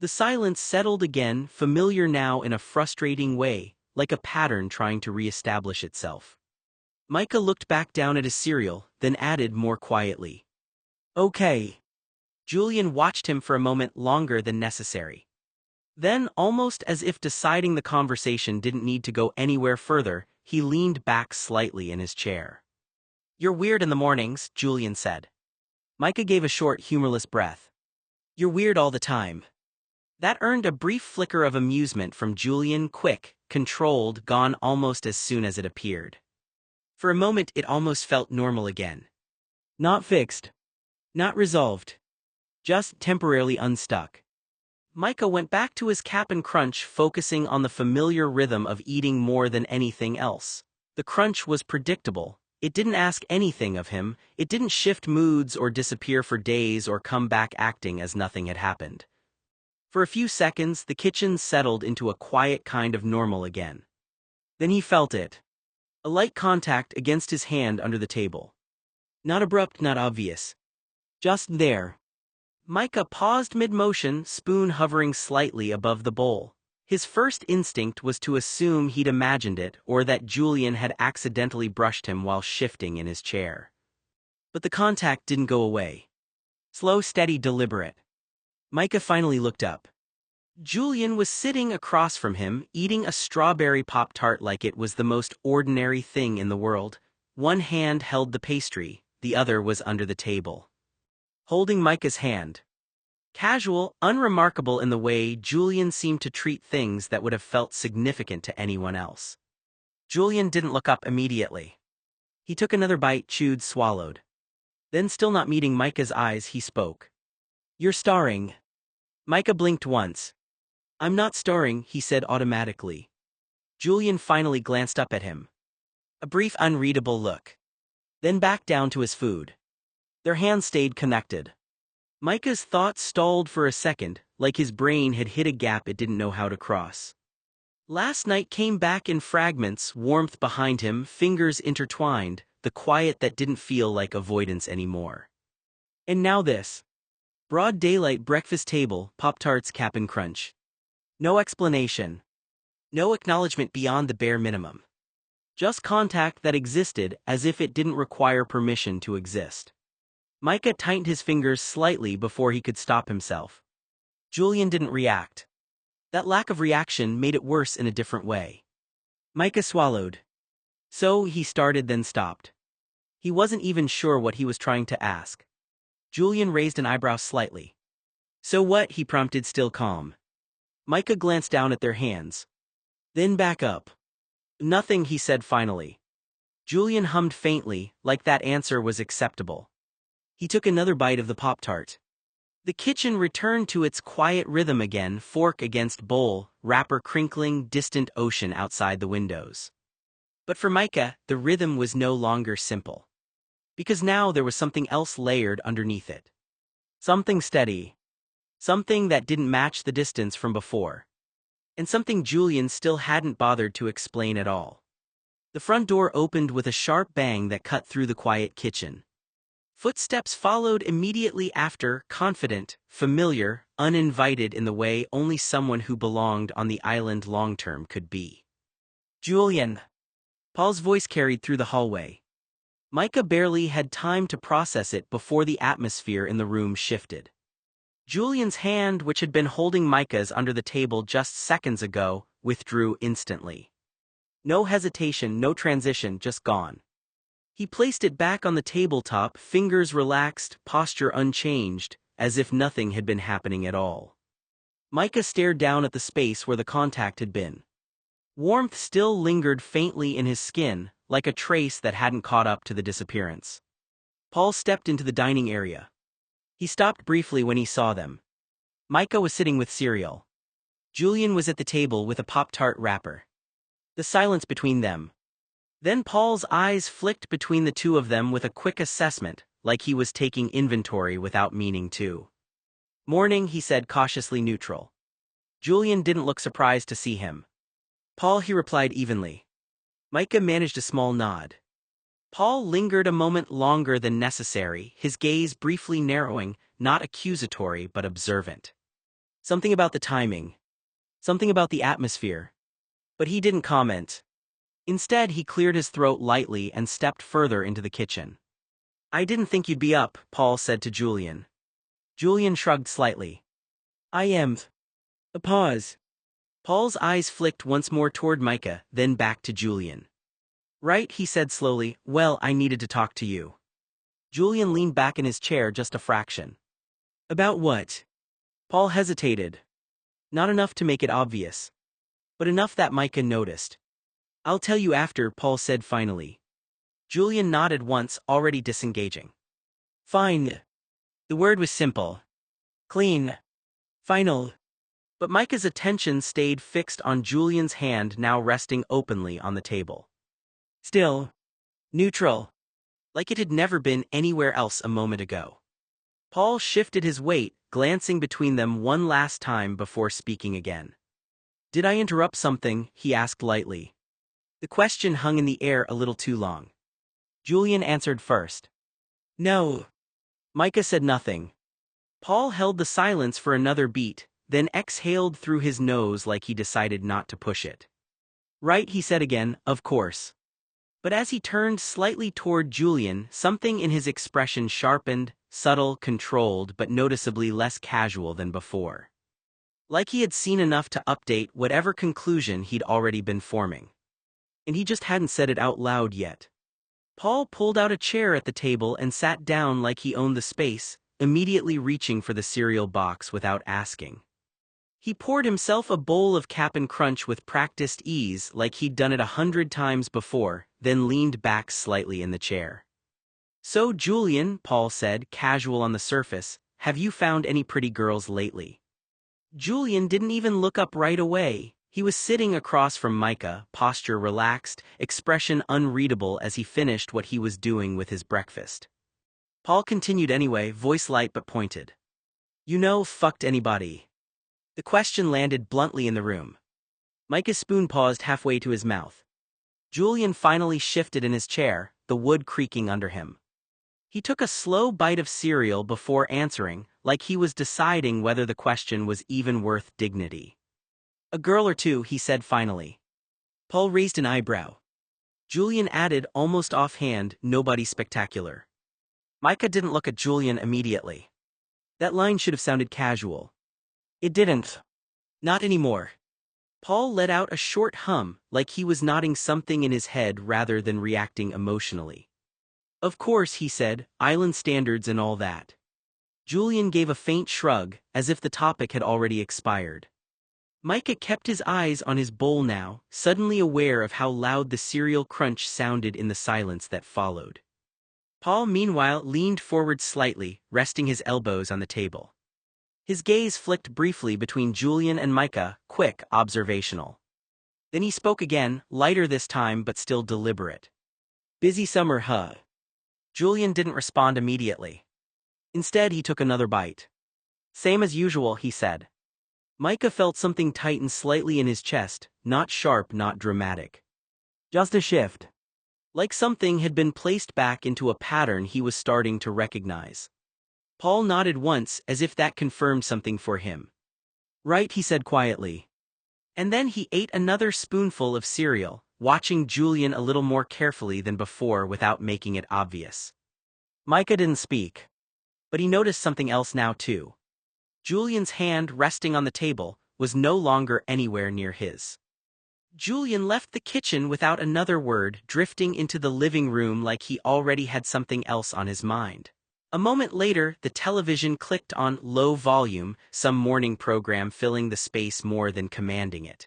The silence settled again, familiar now in a frustrating way, like a pattern trying to re-establish itself. Micah looked back down at his cereal, then added more quietly, "Okay." Julian watched him for a moment longer than necessary. Then, almost as if deciding the conversation didn't need to go anywhere further, he leaned back slightly in his chair. "You're weird in the mornings," Julian said. Micah gave a short, humorless breath. "You're weird all the time." That earned a brief flicker of amusement from Julian, quick, controlled, gone almost as soon as it appeared. For a moment it almost felt normal again. Not fixed. Not resolved. Just temporarily unstuck. Micah went back to his Cap'n Crunch, focusing on the familiar rhythm of eating more than anything else. The crunch was predictable. It didn't ask anything of him, it didn't shift moods or disappear for days or come back acting as nothing had happened. For a few seconds, the kitchen settled into a quiet kind of normal again. Then he felt it. A light contact against his hand under the table. Not abrupt, not obvious. Just there. Micah paused mid-motion, spoon hovering slightly above the bowl. His first instinct was to assume he'd imagined it or that Julian had accidentally brushed him while shifting in his chair. But the contact didn't go away. Slow, steady, deliberate. Micah finally looked up. Julian was sitting across from him, eating a strawberry Pop-Tart like it was the most ordinary thing in the world. One hand held the pastry, the other was under the table. Holding Micah's hand. Casual, unremarkable in the way Julian seemed to treat things that would have felt significant to anyone else. Julian didn't look up immediately. He took another bite, chewed, swallowed. Then, still not meeting Micah's eyes, he spoke. "You're starring." Micah blinked once. "I'm not starring," he said automatically. Julian finally glanced up at him. A brief, unreadable look. Then back down to his food. Their hands stayed connected. Micah's thoughts stalled for a second, like his brain had hit a gap it didn't know how to cross. Last night came back in fragments, warmth behind him, fingers intertwined, the quiet that didn't feel like avoidance anymore. And now this. Broad daylight, breakfast table, Pop-Tarts, Cap'n Crunch. No explanation. No acknowledgement beyond the bare minimum. Just contact that existed as if it didn't require permission to exist. Micah tightened his fingers slightly before he could stop himself. Julian didn't react. That lack of reaction made it worse in a different way. Micah swallowed. "So," he started, then stopped. He wasn't even sure what he was trying to ask. Julian raised an eyebrow slightly. "So what?" he prompted, still calm. Micah glanced down at their hands. Then back up. "Nothing," he said finally. Julian hummed faintly, like that answer was acceptable. He took another bite of the Pop-Tart. The kitchen returned to its quiet rhythm again, fork against bowl, wrapper crinkling, distant ocean outside the windows. But for Micah, the rhythm was no longer simple. Because now there was something else layered underneath it. Something steady. Something that didn't match the distance from before. And something Julian still hadn't bothered to explain at all. The front door opened with a sharp bang that cut through the quiet kitchen. Footsteps followed immediately after, confident, familiar, uninvited in the way only someone who belonged on the island long-term could be. "Julian." Paul's voice carried through the hallway. Micah barely had time to process it before the atmosphere in the room shifted. Julian's hand, which had been holding Micah's under the table just seconds ago, withdrew instantly. No hesitation, no transition, just gone. He placed it back on the tabletop, fingers relaxed, posture unchanged, as if nothing had been happening at all. Micah stared down at the space where the contact had been. Warmth still lingered faintly in his skin, like a trace that hadn't caught up to the disappearance. Paul stepped into the dining area. He stopped briefly when he saw them. Micah was sitting with cereal. Julian was at the table with a Pop-Tart wrapper. The silence between them. Then Paul's eyes flicked between the two of them with a quick assessment, like he was taking inventory without meaning to. "Morning," he said, cautiously neutral. Julian didn't look surprised to see him. "Paul," he replied evenly. Micah managed a small nod. Paul lingered a moment longer than necessary, his gaze briefly narrowing, not accusatory but observant. Something about the timing. Something about the atmosphere. But he didn't comment. Instead, he cleared his throat lightly and stepped further into the kitchen. "I didn't think you'd be up," Paul said to Julian. Julian shrugged slightly. "I am." A pause. Paul's eyes flicked once more toward Micah, then back to Julian. "Right," he said slowly. "Well, I needed to talk to you." Julian leaned back in his chair just a fraction. "About what?" Paul hesitated. Not enough to make it obvious, but enough that Micah noticed. "I'll tell you after," Paul said finally. Julian nodded once, already disengaging. "Fine." The word was simple. Clean. Final. But Micah's attention stayed fixed on Julian's hand, now resting openly on the table. Still. Neutral. Like it had never been anywhere else a moment ago. Paul shifted his weight, glancing between them one last time before speaking again. "Did I interrupt something?" he asked lightly. The question hung in the air a little too long. Julian answered first. "No." Micah said nothing. Paul held the silence for another beat, then exhaled through his nose like he decided not to push it. "Right," he said again, "of course." But as he turned slightly toward Julian, something in his expression sharpened, subtle, controlled, but noticeably less casual than before. Like he had seen enough to update whatever conclusion he'd already been forming. And he just hadn't said it out loud yet. Paul pulled out a chair at the table and sat down like he owned the space, immediately reaching for the cereal box without asking. He poured himself a bowl of Cap'n Crunch with practiced ease like he'd done it 100 times before, then leaned back slightly in the chair. "So, Julian," Paul said, casual on the surface, "have you found any pretty girls lately?" Julian didn't even look up right away. He was sitting across from Micah, posture relaxed, expression unreadable as he finished what he was doing with his breakfast. Paul continued anyway, voice light but pointed. "You know, fucked anybody?" The question landed bluntly in the room. Micah's spoon paused halfway to his mouth. Julian finally shifted in his chair, the wood creaking under him. He took a slow bite of cereal before answering, like he was deciding whether the question was even worth dignity. "A girl or two," he said finally. Paul raised an eyebrow. Julian added, almost offhand, "Nobody spectacular." Micah didn't look at Julian immediately. That line should have sounded casual. It didn't. Not anymore. Paul let out a short hum, like he was nodding something in his head rather than reacting emotionally. "Of course," he said, "island standards and all that." Julian gave a faint shrug, as if the topic had already expired. Micah kept his eyes on his bowl now, suddenly aware of how loud the cereal crunch sounded in the silence that followed. Paul, meanwhile, leaned forward slightly, resting his elbows on the table. His gaze flicked briefly between Julian and Micah, quick, observational. Then he spoke again, lighter this time but still deliberate. "Busy summer, huh?" Julian didn't respond immediately. Instead, he took another bite. "Same as usual," he said. Micah felt something tighten slightly in his chest, not sharp, not dramatic. Just a shift. Like something had been placed back into a pattern he was starting to recognize. Paul nodded once, as if that confirmed something for him. "Right," he said quietly. And then he ate another spoonful of cereal, watching Julian a little more carefully than before without making it obvious. Micah didn't speak, but he noticed something else now too. Julian's hand resting on the table was no longer anywhere near his. Julian left the kitchen without another word, drifting into the living room like he already had something else on his mind. A moment later, the television clicked on low volume, some morning program filling the space more than commanding it.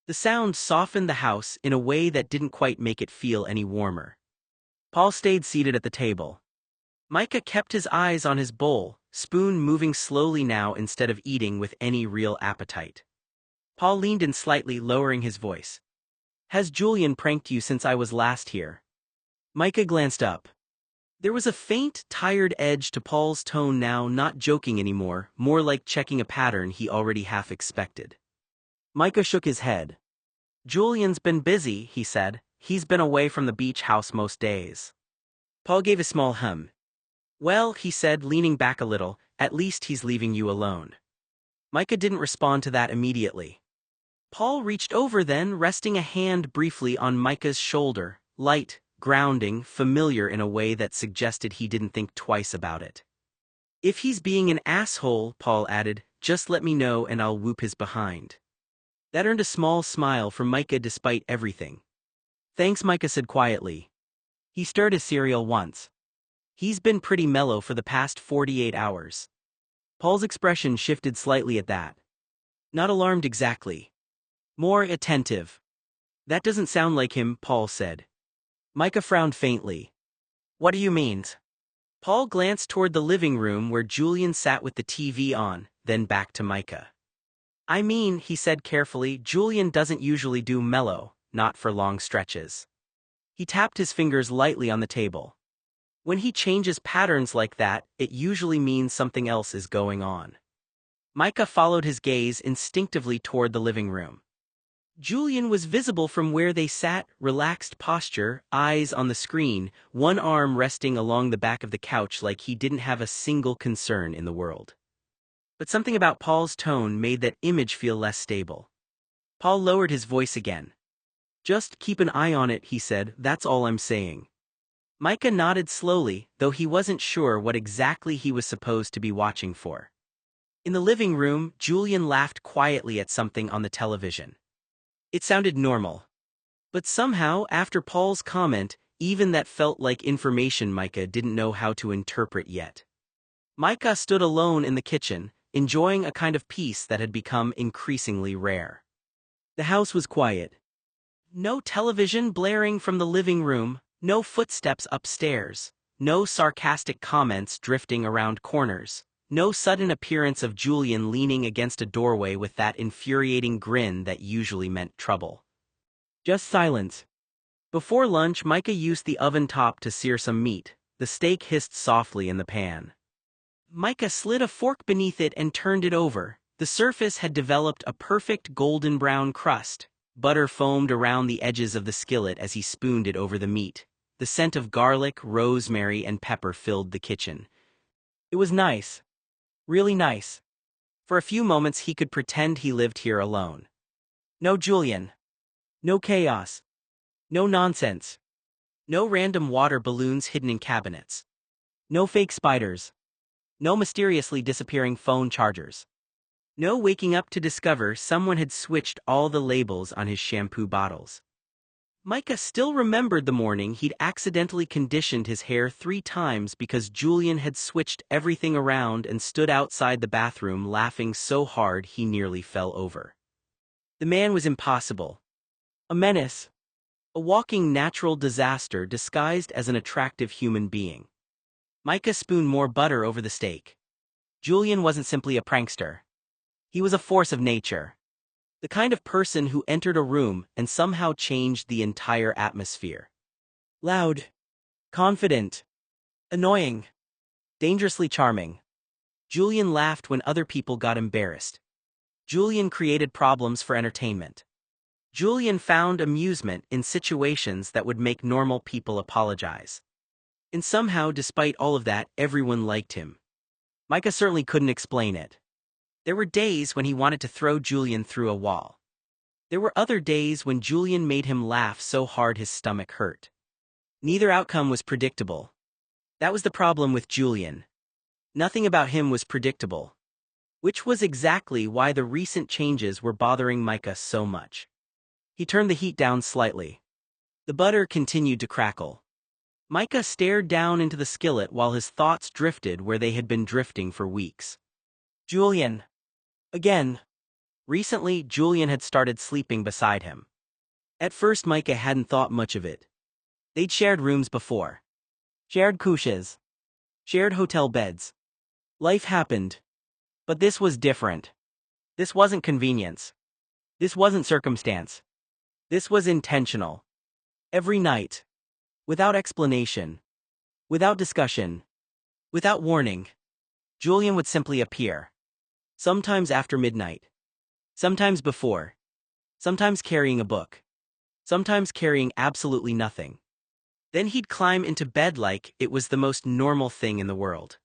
The sound softened the house in a way that didn't quite make it feel any warmer. Paul stayed seated at the table. Micah kept his eyes on his bowl, spoon moving slowly now instead of eating with any real appetite. Paul leaned in slightly, lowering his voice. "Has Julian pranked you since I was last here?" Micah glanced up. There was a faint, tired edge to Paul's tone now, not joking anymore, more like checking a pattern he already half expected. Micah shook his head. "Julian's been busy," he said. "He's been away from the beach house most days." Paul gave a small hum. "Well," he said, leaning back a little, "at least he's leaving you alone." Micah didn't respond to that immediately. Paul reached over then, resting a hand briefly on Micah's shoulder, light, grounding, familiar in a way that suggested he didn't think twice about it. "If he's being an asshole," Paul added, "just let me know and I'll whoop his behind." That earned a small smile from Micah despite everything. "Thanks," Micah said quietly. He stirred his cereal once. "He's been pretty mellow for the past 48 hours. Paul's expression shifted slightly at that. Not alarmed exactly. More attentive. "That doesn't sound like him," Paul said. Micah frowned faintly. "What do you mean?" Paul glanced toward the living room where Julian sat with the TV on, then back to Micah. "I mean," he said carefully, "Julian doesn't usually do mellow, not for long stretches." He tapped his fingers lightly on the table. "When he changes patterns like that, it usually means something else is going on." Micah followed his gaze instinctively toward the living room. Julian was visible from where they sat, relaxed posture, eyes on the screen, one arm resting along the back of the couch like he didn't have a single concern in the world. But something about Paul's tone made that image feel less stable. Paul lowered his voice again. "Just keep an eye on it," he said, "that's all I'm saying." Micah nodded slowly, though he wasn't sure what exactly he was supposed to be watching for. In the living room, Julian laughed quietly at something on the television. It sounded normal. But somehow, after Paul's comment, even that felt like information Micah didn't know how to interpret yet. Micah stood alone in the kitchen, enjoying a kind of peace that had become increasingly rare. The house was quiet. No television blaring from the living room, no footsteps upstairs, no sarcastic comments drifting around corners. No sudden appearance of Julian leaning against a doorway with that infuriating grin that usually meant trouble. Just silence. Before lunch, Micah used the oven top to sear some meat. The steak hissed softly in the pan. Micah slid a fork beneath it and turned it over. The surface had developed a perfect golden brown crust. Butter foamed around the edges of the skillet as he spooned it over the meat. The scent of garlic, rosemary, and pepper filled the kitchen. It was nice. Really nice. For a few moments he could pretend he lived here alone. No Julian. No chaos. No nonsense. No random water balloons hidden in cabinets. No fake spiders. No mysteriously disappearing phone chargers. No waking up to discover someone had switched all the labels on his shampoo bottles. Micah still remembered the morning he'd accidentally conditioned his hair 3 times because Julian had switched everything around and stood outside the bathroom laughing so hard he nearly fell over. The man was impossible. A menace. A walking natural disaster disguised as an attractive human being. Micah spooned more butter over the steak. Julian wasn't simply a prankster. He was a force of nature. The kind of person who entered a room and somehow changed the entire atmosphere. Loud. Confident. Annoying. Dangerously charming. Julian laughed when other people got embarrassed. Julian created problems for entertainment. Julian found amusement in situations that would make normal people apologize. And somehow, despite all of that, everyone liked him. Micah certainly couldn't explain it. There were days when he wanted to throw Julian through a wall. There were other days when Julian made him laugh so hard his stomach hurt. Neither outcome was predictable. That was the problem with Julian. Nothing about him was predictable. Which was exactly why the recent changes were bothering Micah so much. He turned the heat down slightly. The butter continued to crackle. Micah stared down into the skillet while his thoughts drifted where they had been drifting for weeks. Julian. Again. Recently, Julian had started sleeping beside him. At first, Micah hadn't thought much of it. They'd shared rooms before. Shared couches. Shared hotel beds. Life happened. But this was different. This wasn't convenience. This wasn't circumstance. This was intentional. Every night. Without explanation. Without discussion. Without warning. Julian would simply appear. Sometimes after midnight. Sometimes before. Sometimes carrying a book. Sometimes carrying absolutely nothing. Then he'd climb into bed like it was the most normal thing in the world.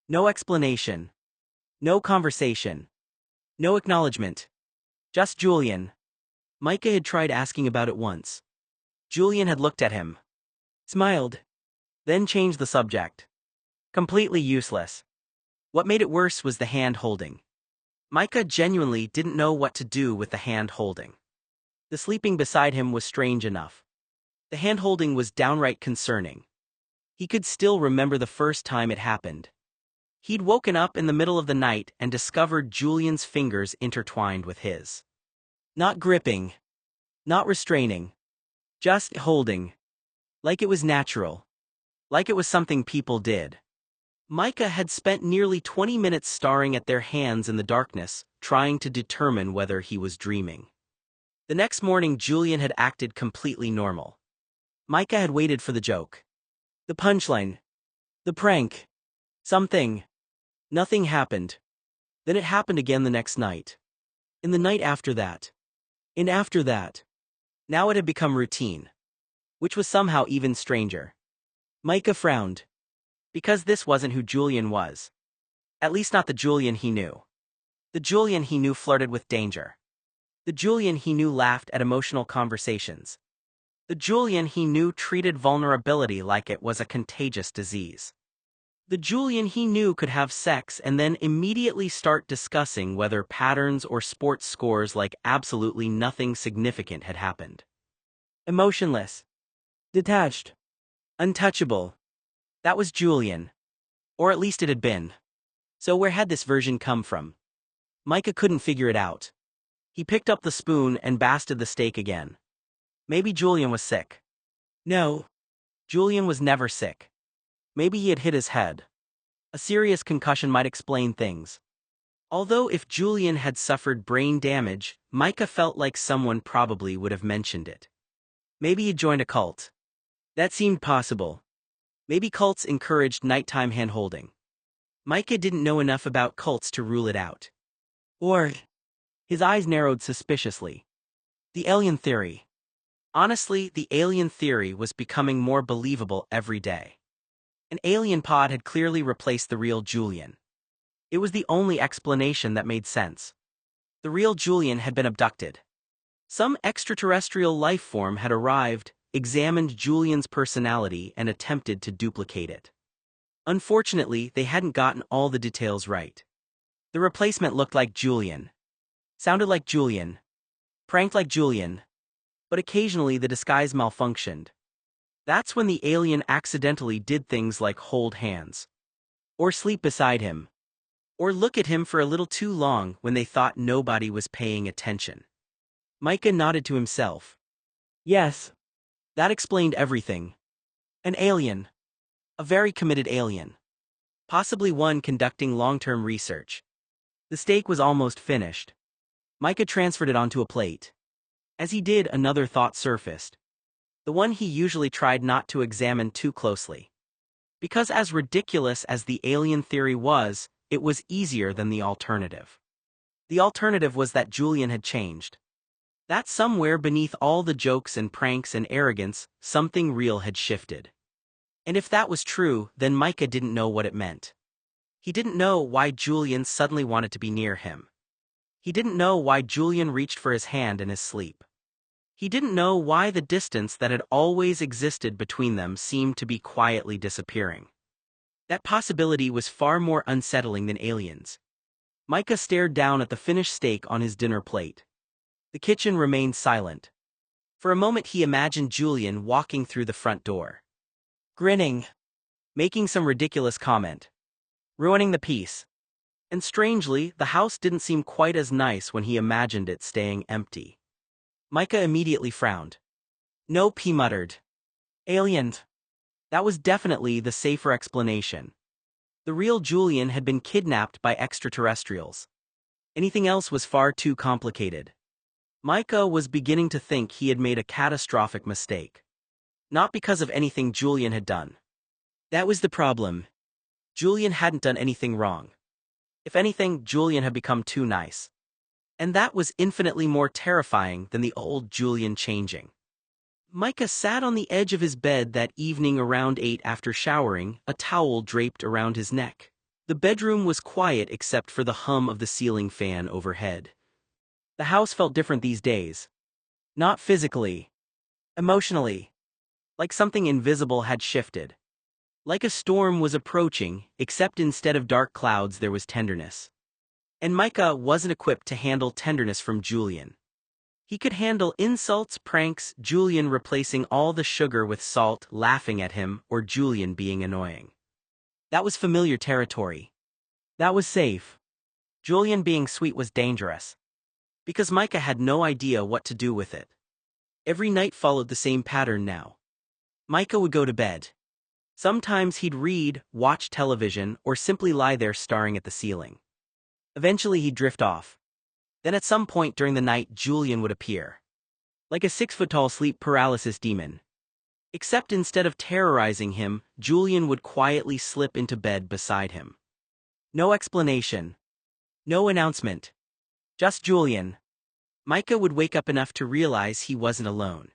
No explanation. No conversation. No acknowledgement. Just Julian. Micah had tried asking about it once. Julian had looked at him. Smiled. Then changed the subject. Completely useless. What made it worse was the hand-holding. Micah genuinely didn't know what to do with the hand-holding. The sleeping beside him was strange enough. The hand-holding was downright concerning. He could still remember the first time it happened. He'd woken up in the middle of the night and discovered Julian's fingers intertwined with his. Not gripping. Not restraining. Just holding. Like it was natural. Like it was something people did. Micah had spent nearly 20 minutes staring at their hands in the darkness, trying to determine whether he was dreaming. The next morning, Julian had acted completely normal. Micah had waited for the joke. The punchline. The prank. Something. Nothing happened. Then it happened again the next night. In the night after that. And after that. Now it had become routine. Which was somehow even stranger. Micah frowned. Because this wasn't who Julian was. At least not the Julian he knew. The Julian he knew flirted with danger. The Julian he knew laughed at emotional conversations. The Julian he knew treated vulnerability like it was a contagious disease. The Julian he knew could have sex and then immediately start discussing whether patterns or sports scores like absolutely nothing significant had happened. Emotionless. Detached. Untouchable. That was Julian. Or at least it had been. So where had this version come from? Micah couldn't figure it out. He picked up the spoon and basted the steak again. Maybe Julian was sick. No. Julian was never sick. Maybe he had hit his head. A serious concussion might explain things. Although if Julian had suffered brain damage, Micah felt like someone probably would have mentioned it. Maybe he'd joined a cult. That seemed possible. Maybe cults encouraged nighttime hand-holding. Micah didn't know enough about cults to rule it out. Or... His eyes narrowed suspiciously. The alien theory. Honestly, the alien theory was becoming more believable every day. An alien pod had clearly replaced the real Julian. It was the only explanation that made sense. The real Julian had been abducted. Some extraterrestrial life form had arrived, examined Julian's personality and attempted to duplicate it. Unfortunately, they hadn't gotten all the details right. The replacement looked like Julian. Sounded like Julian. Pranked like Julian. But occasionally the disguise malfunctioned. That's when the alien accidentally did things like hold hands. Or sleep beside him. Or look at him for a little too long when they thought nobody was paying attention. Micah nodded to himself. Yes. That explained everything. An alien. A very committed alien. Possibly one conducting long-term research. The steak was almost finished. Micah transferred it onto a plate. As he did, another thought surfaced. The one he usually tried not to examine too closely. Because as ridiculous as the alien theory was, it was easier than the alternative. The alternative was that Julian had changed. That somewhere beneath all the jokes and pranks and arrogance, something real had shifted. And if that was true, then Micah didn't know what it meant. He didn't know why Julian suddenly wanted to be near him. He didn't know why Julian reached for his hand in his sleep. He didn't know why the distance that had always existed between them seemed to be quietly disappearing. That possibility was far more unsettling than aliens. Micah stared down at the finished steak on his dinner plate. The kitchen remained silent. For a moment he imagined Julian walking through the front door, grinning, making some ridiculous comment, ruining the peace. And strangely, the house didn't seem quite as nice when he imagined it staying empty. Micah immediately frowned. Nope, he muttered. Alien. That was definitely the safer explanation. The real Julian had been kidnapped by extraterrestrials. Anything else was far too complicated. Micah was beginning to think he had made a catastrophic mistake. Not because of anything Julian had done. That was the problem. Julian hadn't done anything wrong. If anything, Julian had become too nice. And that was infinitely more terrifying than the old Julian changing. Micah sat on the edge of his bed that evening around 8 after showering, a towel draped around his neck. The bedroom was quiet except for the hum of the ceiling fan overhead. The house felt different these days. Not physically. Emotionally. Like something invisible had shifted. Like a storm was approaching, except instead of dark clouds there was tenderness. And Micah wasn't equipped to handle tenderness from Julian. He could handle insults, pranks, Julian replacing all the sugar with salt, laughing at him, or Julian being annoying. That was familiar territory. That was safe. Julian being sweet was dangerous. Because Micah had no idea what to do with it. Every night followed the same pattern now. Micah would go to bed. Sometimes he'd read, watch television, or simply lie there staring at the ceiling. Eventually he'd drift off. Then at some point during the night Julian would appear. Like a 6-foot-tall sleep paralysis demon. Except instead of terrorizing him, Julian would quietly slip into bed beside him. No explanation. No announcement. Just Julian. Micah would wake up enough to realize he wasn't alone.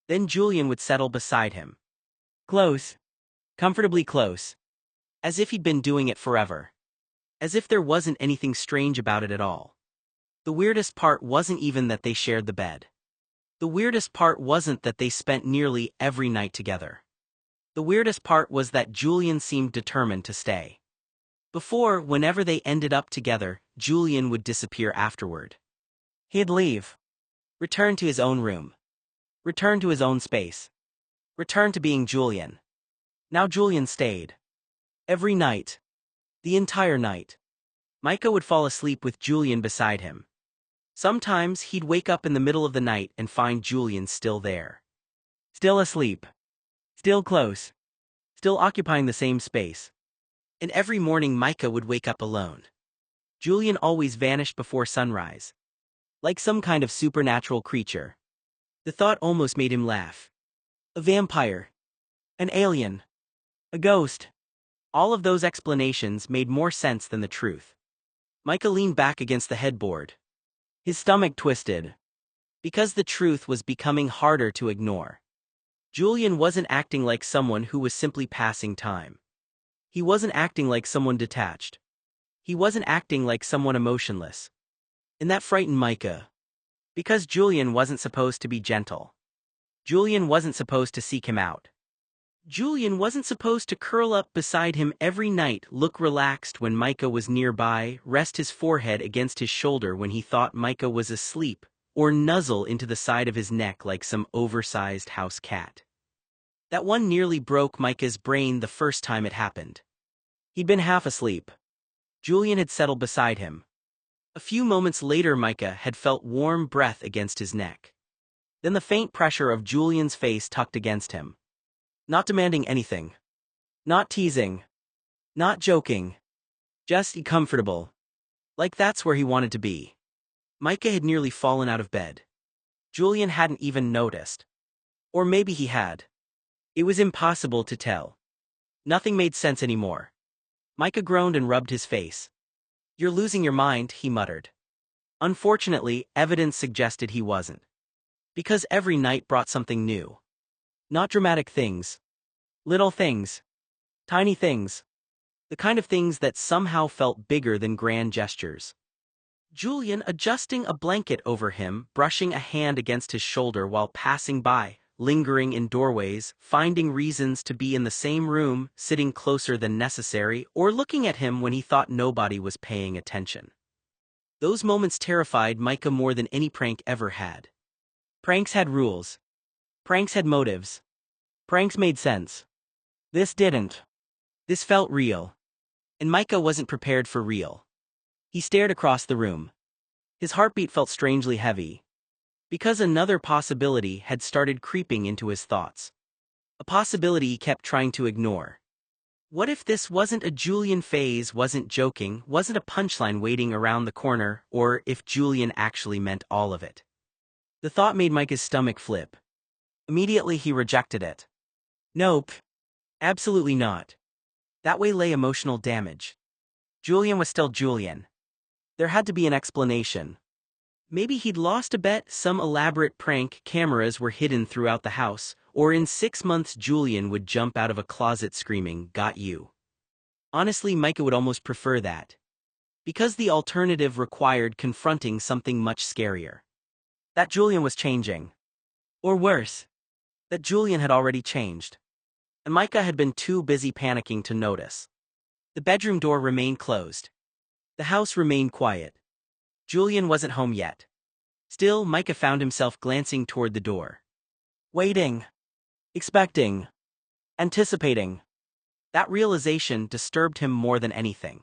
Then Julian would settle beside him. Close. Comfortably close. As if he'd been doing it forever. As if there wasn't anything strange about it at all. The weirdest part wasn't even that they shared the bed. The weirdest part wasn't that they spent nearly every night together. The weirdest part was that Julian seemed determined to stay. Before, whenever they ended up together, Julian would disappear afterward. He'd leave. Return to his own room. Return to his own space. Return to being Julian. Now Julian stayed. Every night. The entire night. Micah would fall asleep with Julian beside him. Sometimes he'd wake up in the middle of the night and find Julian still there. Still asleep. Still close. Still occupying the same space. And every morning Micah would wake up alone. Julian always vanished before sunrise. Like some kind of supernatural creature. The thought almost made him laugh. A vampire. An alien. A ghost. All of those explanations made more sense than the truth. Micah leaned back against the headboard. His stomach twisted. Because the truth was becoming harder to ignore. Julian wasn't acting like someone who was simply passing time. He wasn't acting like someone detached. He wasn't acting like someone emotionless. And that frightened Micah. Because Julian wasn't supposed to be gentle. Julian wasn't supposed to seek him out. Julian wasn't supposed to curl up beside him every night, look relaxed when Micah was nearby, rest his forehead against his shoulder when he thought Micah was asleep, or nuzzle into the side of his neck like some oversized house cat. That one nearly broke Micah's brain the first time it happened. He'd been half asleep. Julian had settled beside him. A few moments later Micah had felt warm breath against his neck. Then the faint pressure of Julian's face tucked against him. Not demanding anything. Not teasing. Not joking. Just comfortable. Like that's where he wanted to be. Micah had nearly fallen out of bed. Julian hadn't even noticed. Or maybe he had. It was impossible to tell. Nothing made sense anymore. Micah groaned and rubbed his face. You're losing your mind, he muttered. Unfortunately, evidence suggested he wasn't. Because every night brought something new. Not dramatic things. Little things. Tiny things. The kind of things that somehow felt bigger than grand gestures. Julian adjusting a blanket over him, brushing a hand against his shoulder while passing by, lingering in doorways, finding reasons to be in the same room, sitting closer than necessary, or looking at him when he thought nobody was paying attention. Those moments terrified Micah more than any prank ever had. Pranks had rules. Pranks had motives. Pranks made sense. This didn't. This felt real. And Micah wasn't prepared for real. He stared across the room. His heartbeat felt strangely heavy. Because another possibility had started creeping into his thoughts. A possibility he kept trying to ignore. What if this wasn't a Julian phase, wasn't joking, wasn't a punchline waiting around the corner, or if Julian actually meant all of it? The thought made Micah's stomach flip. Immediately he rejected it. Nope. Absolutely not. That way lay emotional damage. Julian was still Julian. There had to be an explanation. Maybe he'd lost a bet, some elaborate prank, cameras were hidden throughout the house, or in 6 months Julian would jump out of a closet screaming, "Got you." Honestly, Micah would almost prefer that. Because the alternative required confronting something much scarier. That Julian was changing. Or worse, that Julian had already changed. And Micah had been too busy panicking to notice. The bedroom door remained closed. The house remained quiet. Julian wasn't home yet. Still, Micah found himself glancing toward the door. Waiting. Expecting. Anticipating. That realization disturbed him more than anything.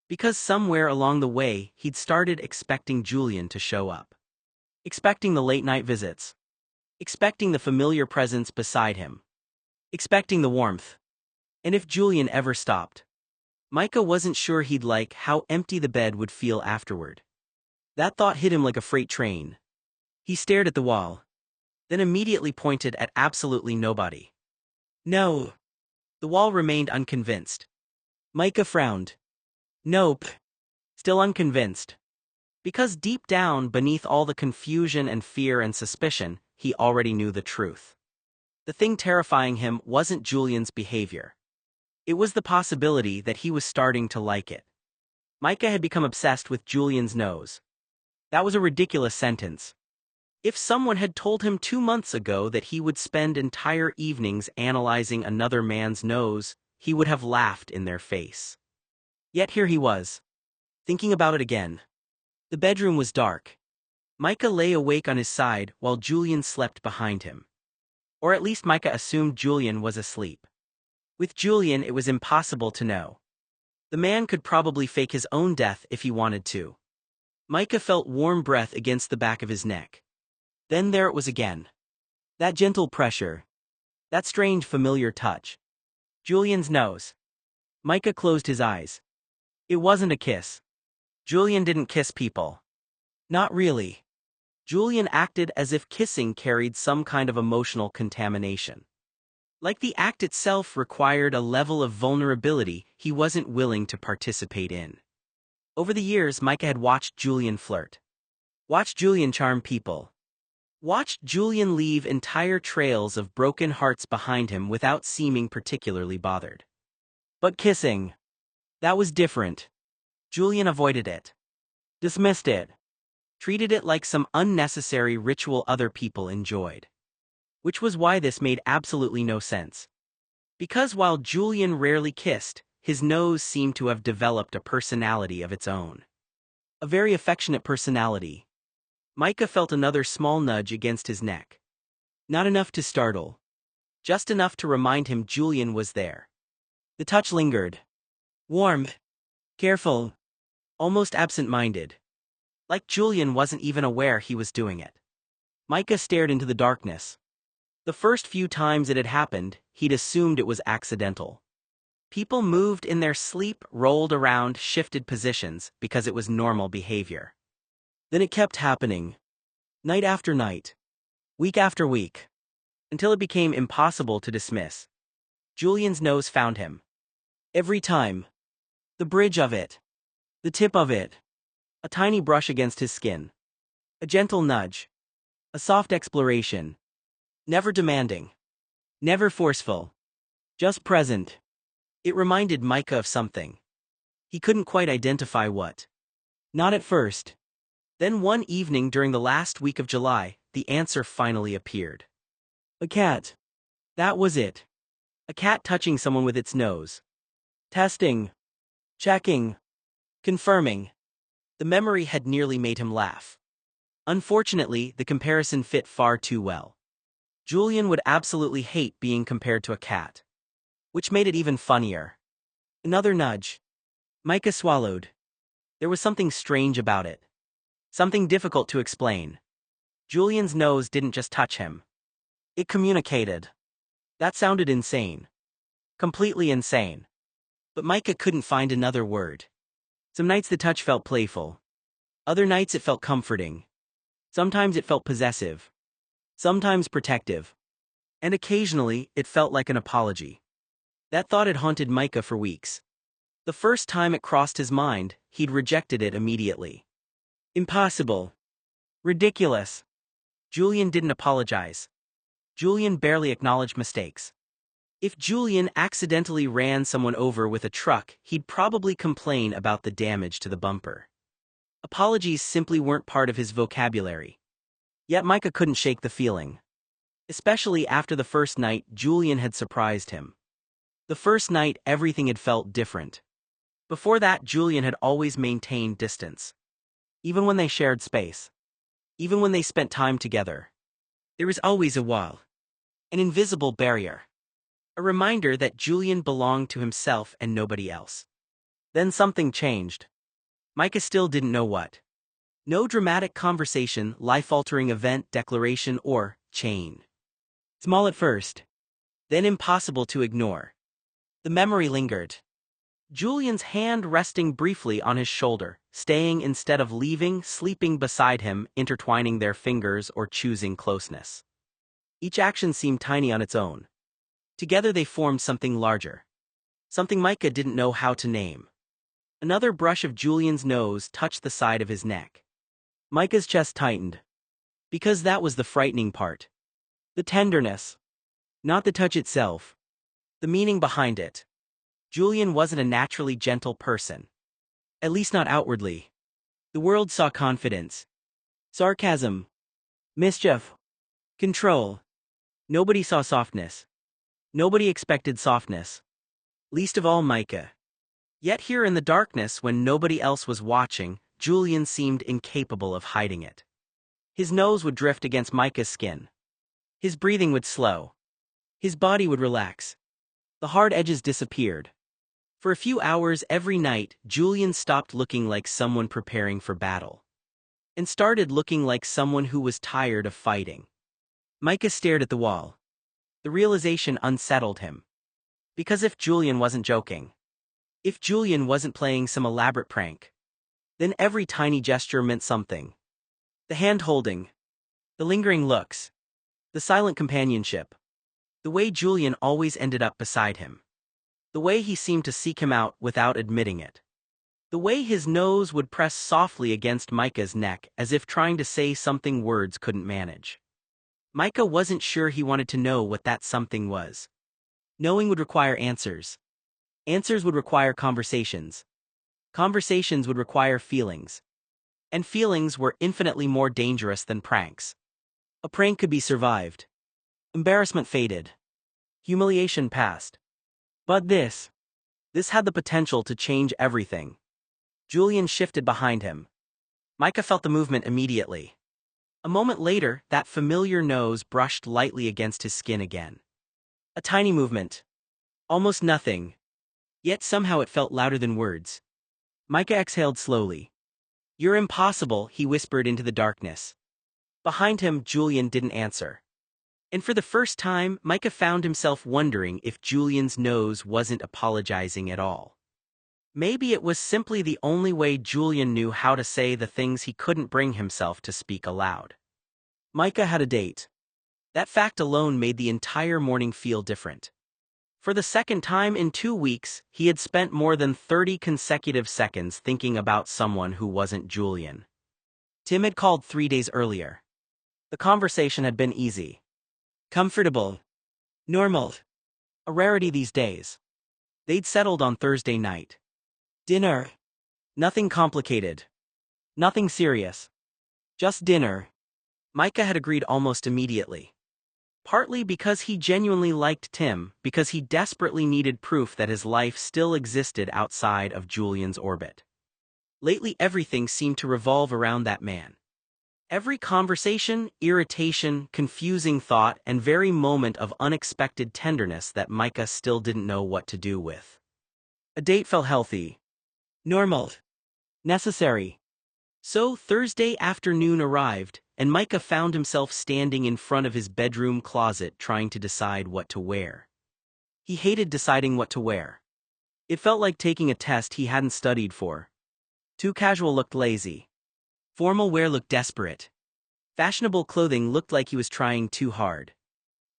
Because somewhere along the way, he'd started expecting Julian to show up. Expecting the late-night visits. Expecting the familiar presence beside him. Expecting the warmth. And if Julian ever stopped, Micah wasn't sure he'd like how empty the bed would feel afterward. That thought hit him like a freight train. He stared at the wall, then immediately pointed at absolutely nobody. No. The wall remained unconvinced. Micah frowned. Nope. Still unconvinced. Because deep down, beneath all the confusion and fear and suspicion, he already knew the truth. The thing terrifying him wasn't Julian's behavior. It was the possibility that he was starting to like it. Micah had become obsessed with Julian's nose. That was a ridiculous sentence. If someone had told him 2 months ago that he would spend entire evenings analyzing another man's nose, he would have laughed in their face. Yet here he was, thinking about it again. The bedroom was dark. Micah lay awake on his side while Julian slept behind him. Or at least Micah assumed Julian was asleep. With Julian, it was impossible to know. The man could probably fake his own death if he wanted to. Micah felt warm breath against the back of his neck. Then there it was again. That gentle pressure. That strange familiar touch. Julian's nose. Micah closed his eyes. It wasn't a kiss. Julian didn't kiss people. Not really. Julian acted as if kissing carried some kind of emotional contamination. Like the act itself required a level of vulnerability he wasn't willing to participate in. Over the years, Micah had watched Julian flirt. Watched Julian charm people. Watched Julian leave entire trails of broken hearts behind him without seeming particularly bothered. But kissing. That was different. Julian avoided it. Dismissed it. Treated it like some unnecessary ritual other people enjoyed. Which was why this made absolutely no sense. Because while Julian rarely kissed, his nose seemed to have developed a personality of its own. A very affectionate personality. Micah felt another small nudge against his neck. Not enough to startle. Just enough to remind him Julian was there. The touch lingered. Warm. Careful. Almost absent-minded. Like Julian wasn't even aware he was doing it. Micah stared into the darkness. The first few times it had happened, he'd assumed it was accidental. People moved in their sleep, rolled around, shifted positions, because it was normal behavior. Then it kept happening. Night after night. Week after week. Until it became impossible to dismiss. Julian's nose found him. Every time. The bridge of it. The tip of it. A tiny brush against his skin. A gentle nudge. A soft exploration. Never demanding. Never forceful. Just present. It reminded Micah of something. He couldn't quite identify what. Not at first. Then one evening during the last week of July, the answer finally appeared. A cat. That was it. A cat touching someone with its nose. Testing. Checking. Confirming. The memory had nearly made him laugh. Unfortunately, the comparison fit far too well. Julian would absolutely hate being compared to a cat. Which made it even funnier. Another nudge. Micah swallowed. There was something strange about it. Something difficult to explain. Julian's nose didn't just touch him. It communicated. That sounded insane. Completely insane. But Micah couldn't find another word. Some nights the touch felt playful. Other nights it felt comforting. Sometimes it felt possessive. Sometimes protective. And occasionally, it felt like an apology. That thought had haunted Micah for weeks. The first time it crossed his mind, he'd rejected it immediately. Impossible. Ridiculous. Julian didn't apologize. Julian barely acknowledged mistakes. If Julian accidentally ran someone over with a truck, he'd probably complain about the damage to the bumper. Apologies simply weren't part of his vocabulary. Yet Micah couldn't shake the feeling. Especially after the first night Julian had surprised him. The first night everything had felt different. Before that Julian had always maintained distance. Even when they shared space. Even when they spent time together. There was always a wall. An invisible barrier. A reminder that Julian belonged to himself and nobody else. Then something changed. Micah still didn't know what. No dramatic conversation, life-altering event, declaration, or chain. Small at first. Then impossible to ignore. The memory lingered. Julian's hand resting briefly on his shoulder, staying instead of leaving, sleeping beside him, intertwining their fingers or choosing closeness. Each action seemed tiny on its own. Together they formed something larger. Something Micah didn't know how to name. Another brush of Julian's nose touched the side of his neck. Micah's chest tightened. Because that was the frightening part. The tenderness. Not the touch itself. The meaning behind it. Julian wasn't a naturally gentle person. At least not outwardly. The world saw confidence. Sarcasm. Mischief. Control. Nobody saw softness. Nobody expected softness. Least of all Micah. Yet here in the darkness when nobody else was watching, Julian seemed incapable of hiding it. His nose would drift against Micah's skin. His breathing would slow. His body would relax. The hard edges disappeared. For a few hours every night, Julian stopped looking like someone preparing for battle. And started looking like someone who was tired of fighting. Micah stared at the wall. The realization unsettled him. Because if Julian wasn't joking, if Julian wasn't playing some elaborate prank, then every tiny gesture meant something. The hand-holding, the lingering looks, the silent companionship, the way Julian always ended up beside him, the way he seemed to seek him out without admitting it, the way his nose would press softly against Micah's neck as if trying to say something words couldn't manage. Micah wasn't sure he wanted to know what that something was. Knowing would require answers. Answers would require conversations. Conversations would require feelings. And feelings were infinitely more dangerous than pranks. A prank could be survived. Embarrassment faded. Humiliation passed. But this had the potential to change everything. Julian shifted behind him. Micah felt the movement immediately. A moment later, that familiar nose brushed lightly against his skin again. A tiny movement. Almost nothing. Yet somehow it felt louder than words. Micah exhaled slowly. "You're impossible," he whispered into the darkness. Behind him, Julian didn't answer. And for the first time, Micah found himself wondering if Julian's nose wasn't apologizing at all. Maybe it was simply the only way Julian knew how to say the things he couldn't bring himself to speak aloud. Micah had a date. That fact alone made the entire morning feel different. For the second time in 2 weeks, he had spent more than 30 consecutive seconds thinking about someone who wasn't Julian. Tim had called 3 days earlier. The conversation had been easy. Comfortable. Normal. A rarity these days. They'd settled on Thursday night. Dinner. Nothing complicated. Nothing serious. Just dinner. Micah had agreed almost immediately. Partly because he genuinely liked Tim, because he desperately needed proof that his life still existed outside of Julian's orbit. Lately everything seemed to revolve around that man. Every conversation, irritation, confusing thought, and very moment of unexpected tenderness that Micah still didn't know what to do with. A date felt healthy. Normal. Necessary. So Thursday afternoon arrived, and Micah found himself standing in front of his bedroom closet trying to decide what to wear. He hated deciding what to wear. It felt like taking a test he hadn't studied for. Too casual looked lazy. Formal wear looked desperate. Fashionable clothing looked like he was trying too hard.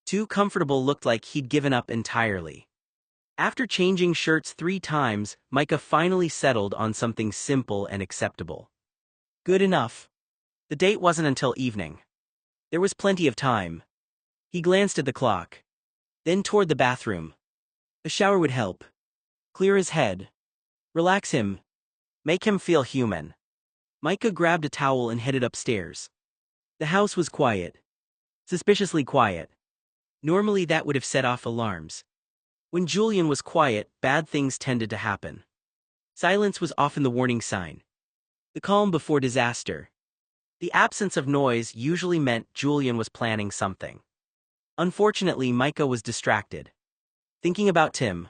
Too comfortable looked like he'd given up entirely. After changing shirts 3 times, Micah finally settled on something simple and acceptable. Good enough. The date wasn't until evening. There was plenty of time. He glanced at the clock. Then toward the bathroom. A shower would help. Clear his head. Relax him. Make him feel human. Micah grabbed a towel and headed upstairs. The house was quiet. Suspiciously quiet. Normally that would have set off alarms. When Julian was quiet, bad things tended to happen. Silence was often the warning sign. The calm before disaster. The absence of noise usually meant Julian was planning something. Unfortunately, Micah was distracted. Thinking about Tim.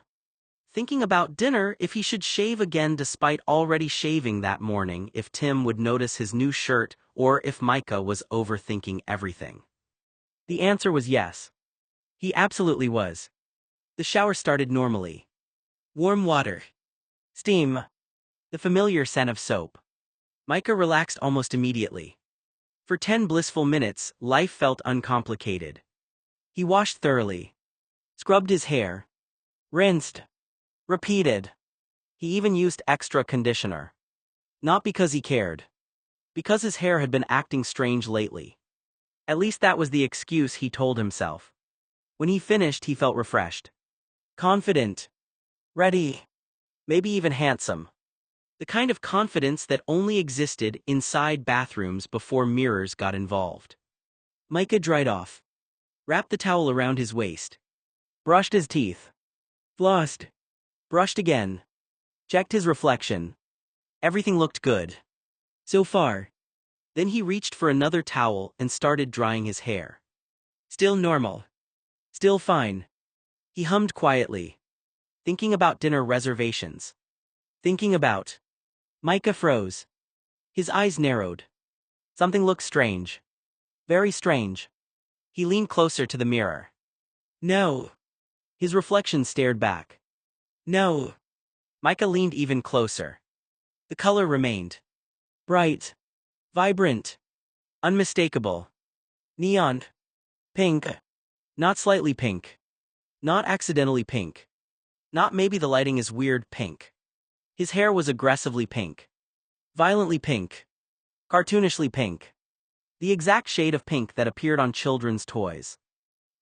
Thinking about dinner, if he should shave again despite already shaving that morning, if Tim would notice his new shirt, or if Micah was overthinking everything. The answer was yes. He absolutely was. The shower started normally. Warm water. Steam. The familiar scent of soap. Micah relaxed almost immediately. For 10 blissful minutes, life felt uncomplicated. He washed thoroughly. Scrubbed his hair. Rinsed. Repeated. He even used extra conditioner. Not because he cared. Because his hair had been acting strange lately. At least that was the excuse he told himself. When he finished, he felt refreshed. Confident. Ready. Maybe even handsome. The kind of confidence that only existed inside bathrooms before mirrors got involved. Micah dried off. Wrapped the towel around his waist. Brushed his teeth. Flossed. Brushed again. Checked his reflection. Everything looked good. So far. Then he reached for another towel and started drying his hair. Still normal. Still fine. He hummed quietly. Thinking about dinner reservations. Thinking about. Micah froze. His eyes narrowed. Something looked strange. Very strange. He leaned closer to the mirror. No. His reflection stared back. No. Micah leaned even closer. The color remained. Bright. Vibrant. Unmistakable. Neon. Pink. Not slightly pink. Not accidentally pink. Not maybe the lighting is weird pink. His hair was aggressively pink. Violently pink. Cartoonishly pink. The exact shade of pink that appeared on children's toys.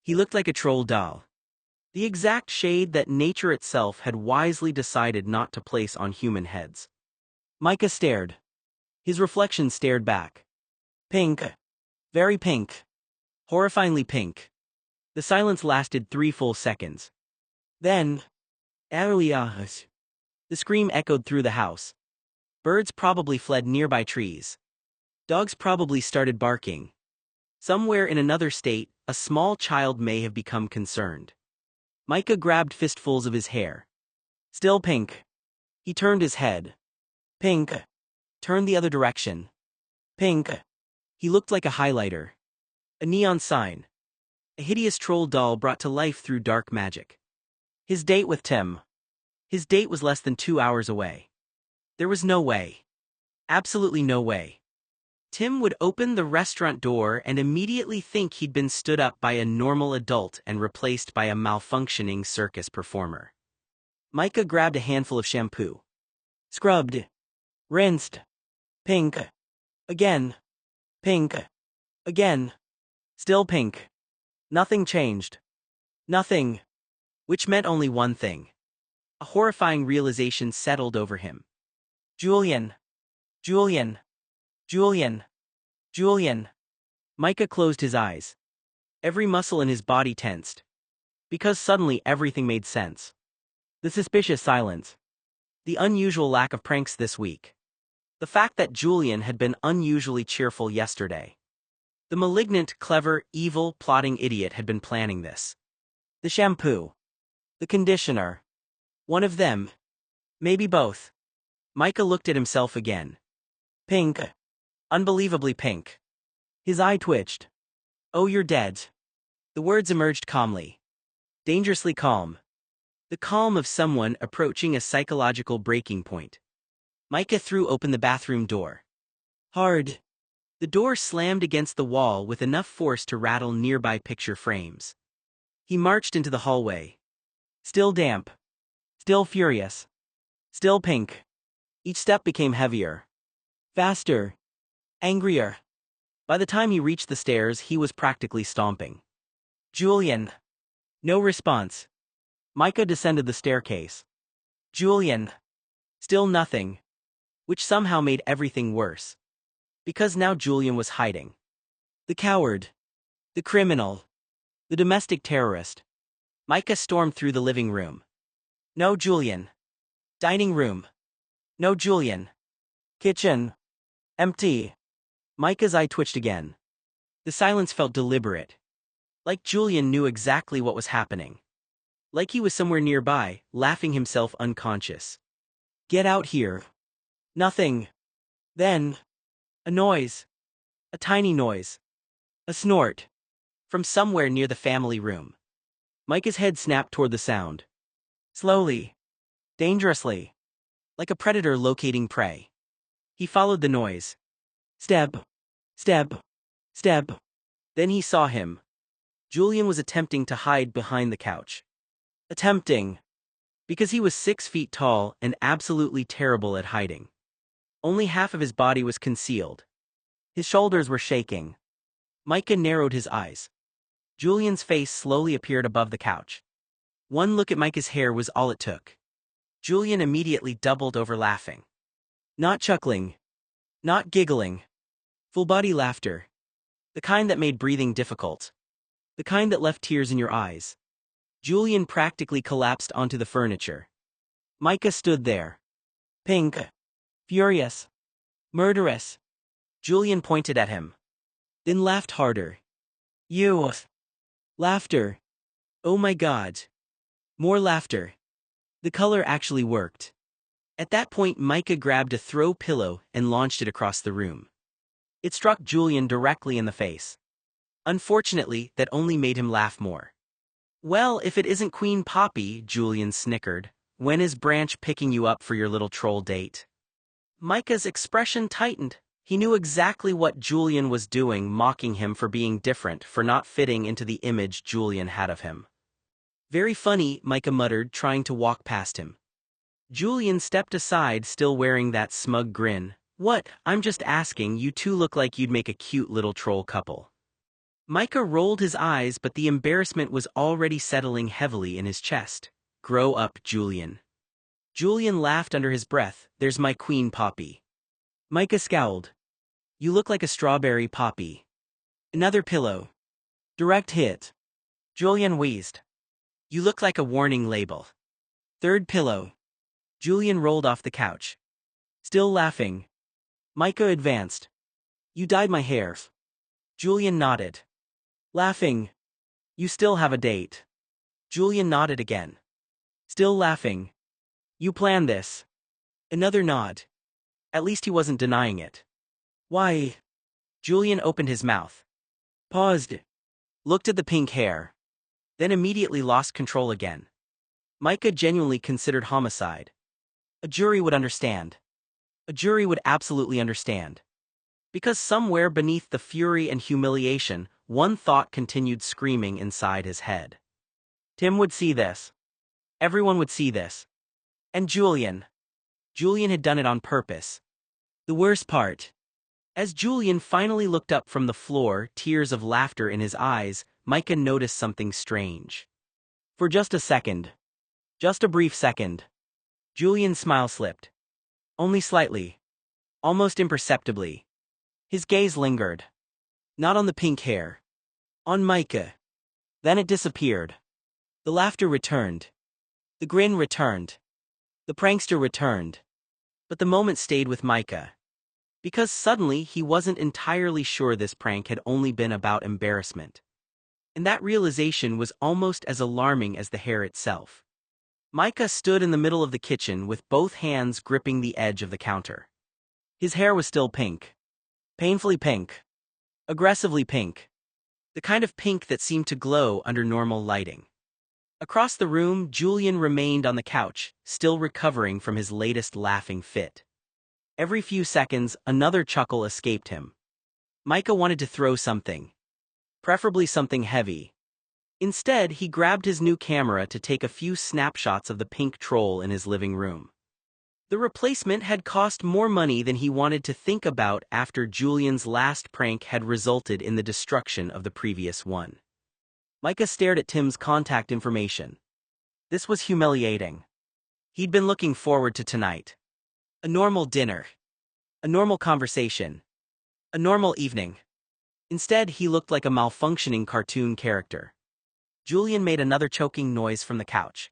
He looked like a troll doll. The exact shade that nature itself had wisely decided not to place on human heads. Micah stared. His reflection stared back. Pink. Very pink. Horrifyingly pink. The silence lasted 3 full seconds. Then, Arias. The scream echoed through the house. Birds probably fled nearby trees. Dogs probably started barking. Somewhere in another state, a small child may have become concerned. Micah grabbed fistfuls of his hair. Still pink. He turned his head. Pink. Turned the other direction. Pink. He looked like a highlighter. A neon sign. A hideous troll doll brought to life through dark magic. His date with Tim. His date was less than 2 hours away. There was no way. Absolutely no way. Tim would open the restaurant door and immediately think he'd been stood up by a normal adult and replaced by a malfunctioning circus performer. Micah grabbed a handful of shampoo. Scrubbed. Rinsed. Pink. Again. Pink. Again. Still pink. Nothing changed. Nothing. Which meant only one thing. A horrifying realization settled over him. Julian. Julian. Julian! Julian! Micah closed his eyes. Every muscle in his body tensed. Because suddenly everything made sense. The suspicious silence. The unusual lack of pranks this week. The fact that Julian had been unusually cheerful yesterday. The malignant, clever, evil, plotting idiot had been planning this. The shampoo. The conditioner. One of them. Maybe both. Micah looked at himself again. Pink. Unbelievably pink. His eye twitched. Oh, you're dead. The words emerged calmly. Dangerously calm. The calm of someone approaching a psychological breaking point. Micah threw open the bathroom door. Hard. The door slammed against the wall with enough force to rattle nearby picture frames. He marched into the hallway. Still damp. Still furious. Still pink. Each step became heavier. Faster. Angrier. By the time he reached the stairs, he was practically stomping. Julian. No response. Micah descended the staircase. Julian. Still nothing. Which somehow made everything worse. Because now Julian was hiding. The coward. The criminal. The domestic terrorist. Micah stormed through the living room. No Julian. Dining room. No Julian. Kitchen. Empty. Micah's eye twitched again. The silence felt deliberate. Like Julian knew exactly what was happening. Like he was somewhere nearby, laughing himself unconscious. Get out here. Nothing. Then. A noise. A tiny noise. A snort. From somewhere near the family room. Micah's head snapped toward the sound. Slowly. Dangerously. Like a predator locating prey. He followed the noise. Step. Step. Step. Then he saw him. Julian was attempting to hide behind the couch. Attempting. Because he was 6 feet tall and absolutely terrible at hiding. Only half of his body was concealed. His shoulders were shaking. Micah narrowed his eyes. Julian's face slowly appeared above the couch. One look at Micah's hair was all it took. Julian immediately doubled over laughing. Not chuckling. Not giggling. Full-body laughter. The kind that made breathing difficult. The kind that left tears in your eyes. Julian practically collapsed onto the furniture. Micah stood there. Pink. Furious. Murderous. Julian pointed at him. Then laughed harder. You. Laughter. Oh my God. More laughter. The color actually worked. At that point, Micah grabbed a throw pillow and launched it across the room. It struck Julian directly in the face. Unfortunately, that only made him laugh more. Well, if it isn't Queen Poppy, Julian snickered. When is Branch picking you up for your little troll date? Micah's expression tightened. He knew exactly what Julian was doing, mocking him for being different, for not fitting into the image Julian had of him. Very funny, Micah muttered, trying to walk past him. Julian stepped aside, still wearing that smug grin. What? I'm just asking, you two look like you'd make a cute little troll couple. Micah rolled his eyes, but the embarrassment was already settling heavily in his chest. Grow up, Julian. Julian laughed under his breath. There's my Queen Poppy. Micah scowled. You look like a strawberry poppy. Another pillow. Direct hit. Julian wheezed. You look like a warning label. Third pillow. Julian rolled off the couch. Still laughing. Micah advanced. You dyed my hair. Julian nodded. Laughing. You still have a date. Julian nodded again. Still laughing. You planned this. Another nod. At least he wasn't denying it. Why? Julian opened his mouth. Paused. Looked at the pink hair. Then immediately lost control again. Micah genuinely considered homicide. A jury would understand. A jury would absolutely understand. Because somewhere beneath the fury and humiliation, one thought continued screaming inside his head. Tim would see this. Everyone would see this. And Julian. Julian had done it on purpose. The worst part. As Julian finally looked up from the floor, tears of laughter in his eyes, Micah noticed something strange. For just a second. Just a brief second. Julian's smile slipped. Only slightly. Almost imperceptibly. His gaze lingered. Not on the pink hair. On Micah. Then it disappeared. The laughter returned. The grin returned. The prankster returned. But the moment stayed with Micah. Because suddenly he wasn't entirely sure this prank had only been about embarrassment. And that realization was almost as alarming as the hair itself. Micah stood in the middle of the kitchen with both hands gripping the edge of the counter. His hair was still pink. Painfully pink. Aggressively pink. The kind of pink that seemed to glow under normal lighting. Across the room, Julian remained on the couch, still recovering from his latest laughing fit. Every few seconds, another chuckle escaped him. Micah wanted to throw something. Preferably something heavy. Instead, he grabbed his new camera to take a few snapshots of the pink troll in his living room. The replacement had cost more money than he wanted to think about after Julian's last prank had resulted in the destruction of the previous one. Micah stared at Tim's contact information. This was humiliating. He'd been looking forward to tonight. A normal dinner. A normal conversation. A normal evening. Instead, he looked like a malfunctioning cartoon character. Julian made another choking noise from the couch.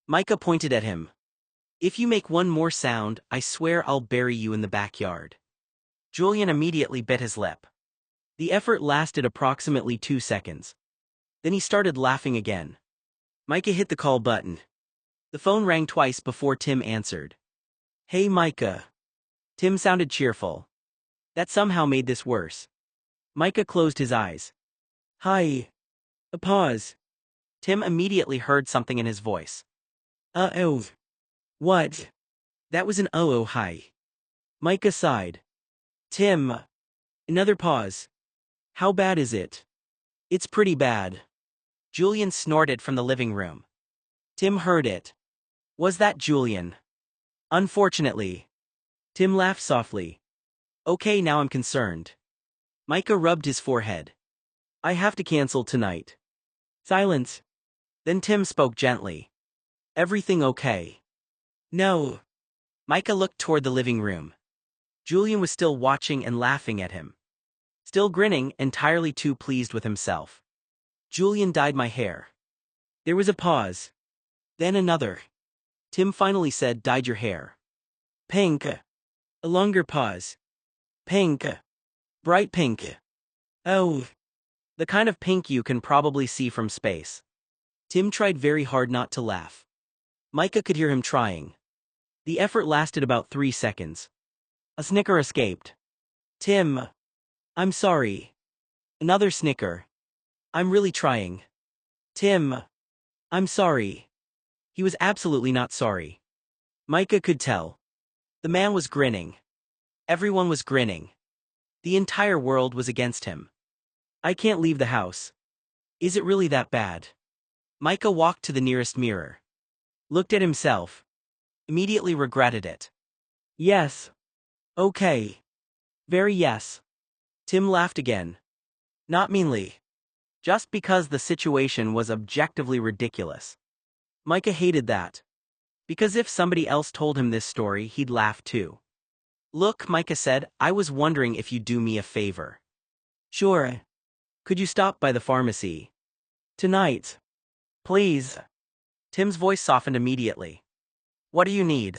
Micah pointed at him. If you make one more sound, I swear I'll bury you in the backyard. Julian immediately bit his lip. The effort lasted approximately 2 seconds. Then he started laughing again. Micah hit the call button. The phone rang twice before Tim answered. Hey Micah. Tim sounded cheerful. That somehow made this worse. Micah closed his eyes. Hi. A pause. Tim immediately heard something in his voice. Uh-oh. What? That was an oh hi. Micah sighed. Tim. Another pause. How bad is it? It's pretty bad. Julian snorted from the living room. Tim heard it. Was that Julian? Unfortunately. Tim laughed softly. Okay, now I'm concerned. Micah rubbed his forehead. I have to cancel tonight. Silence. Then Tim spoke gently. Everything okay? No. Micah looked toward the living room. Julian was still watching and laughing at him. Still grinning, entirely too pleased with himself. Julian dyed my hair. There was a pause. Then another. Tim finally said, dyed your hair. Pink. A longer pause. Pink. Bright pink. Oh. The kind of pink you can probably see from space. Tim tried very hard not to laugh. Micah could hear him trying. The effort lasted about 3 seconds. A snicker escaped. Tim. I'm sorry. Another snicker. I'm really trying. Tim. I'm sorry. He was absolutely not sorry. Micah could tell. The man was grinning. Everyone was grinning. The entire world was against him. I can't leave the house. Is it really that bad? Micah walked to the nearest mirror. Looked at himself. Immediately regretted it. Yes. Okay. Very yes. Tim laughed again. Not meanly. Just because the situation was objectively ridiculous. Micah hated that. Because if somebody else told him this story, he'd laugh too. Look, Micah said, I was wondering if you'd do me a favor. Sure. Could you stop by the pharmacy? Tonight. Please. Tim's voice softened immediately. What do you need?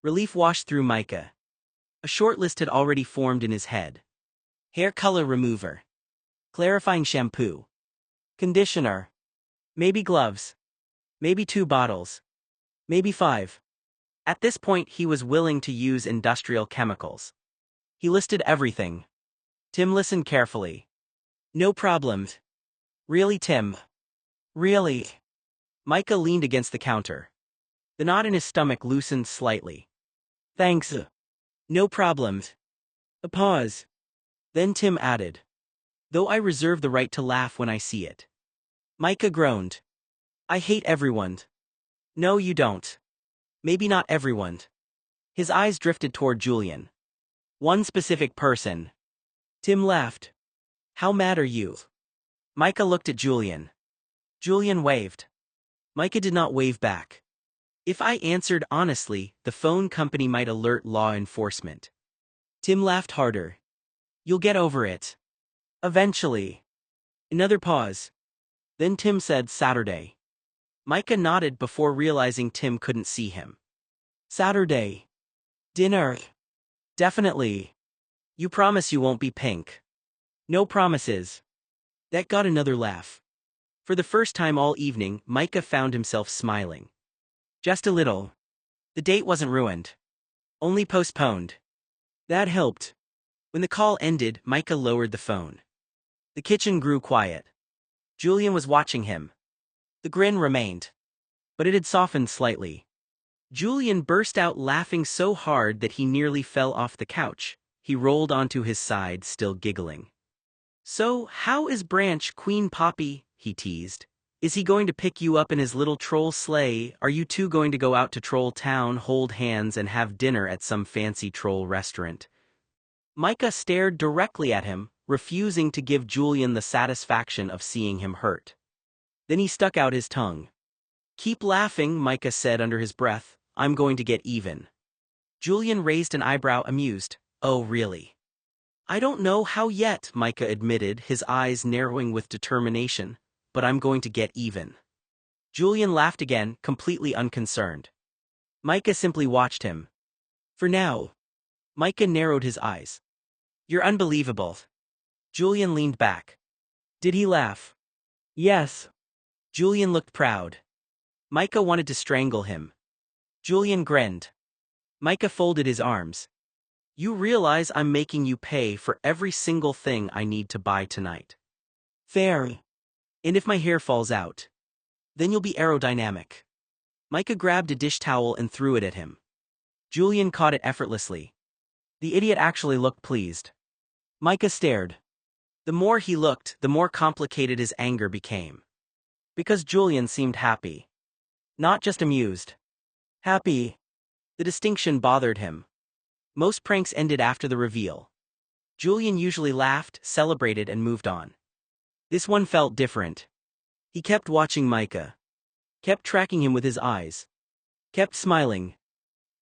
Relief washed through Micah. A short list had already formed in his head. Hair color remover. Clarifying shampoo. Conditioner. Maybe gloves. Maybe 2 bottles. Maybe 5. At this point he was willing to use industrial chemicals. He listed everything. Tim listened carefully. No problem. Really, Tim? Really? Micah leaned against the counter. The knot in his stomach loosened slightly. Thanks. No problem. A pause. Then Tim added. Though I reserve the right to laugh when I see it. Micah groaned. I hate everyone. No, you don't. Maybe not everyone. His eyes drifted toward Julian. One specific person. Tim laughed. How mad are you? Micah looked at Julian. Julian waved. Micah did not wave back. If I answered honestly, the phone company might alert law enforcement. Tim laughed harder. You'll get over it. Eventually. Another pause. Then Tim said Saturday. Micah nodded before realizing Tim couldn't see him. Saturday. Dinner. Definitely. You promise you won't be pink. No promises. That got another laugh. For the first time all evening, Micah found himself smiling. Just a little. The date wasn't ruined. Only postponed. That helped. When the call ended, Micah lowered the phone. The kitchen grew quiet. Julian was watching him. The grin remained. But it had softened slightly. Julian burst out laughing so hard that he nearly fell off the couch. He rolled onto his side, still giggling. So, how is Branch, Queen Poppy? He teased. Is he going to pick you up in his little troll sleigh? Are you two going to go out to Troll Town, hold hands, and have dinner at some fancy troll restaurant? Micah stared directly at him, refusing to give Julian the satisfaction of seeing him hurt. Then he stuck out his tongue. Keep laughing, Micah said under his breath. I'm going to get even. Julian raised an eyebrow, amused. Oh, really? I don't know how yet, Micah admitted, his eyes narrowing with determination, but I'm going to get even. Julian laughed again, completely unconcerned. Micah simply watched him. For now. Micah narrowed his eyes. You're unbelievable. Julian leaned back. Did he laugh? Yes. Julian looked proud. Micah wanted to strangle him. Julian grinned. Micah folded his arms. You realize I'm making you pay for every single thing I need to buy tonight. Fair. And if my hair falls out, then you'll be aerodynamic. Micah grabbed a dish towel and threw it at him. Julian caught it effortlessly. The idiot actually looked pleased. Micah stared. The more he looked, the more complicated his anger became. Because Julian seemed happy. Not just amused. Happy. The distinction bothered him. Most pranks ended after the reveal. Julian usually laughed, celebrated, and moved on. This one felt different. He kept watching Micah. Kept tracking him with his eyes. Kept smiling.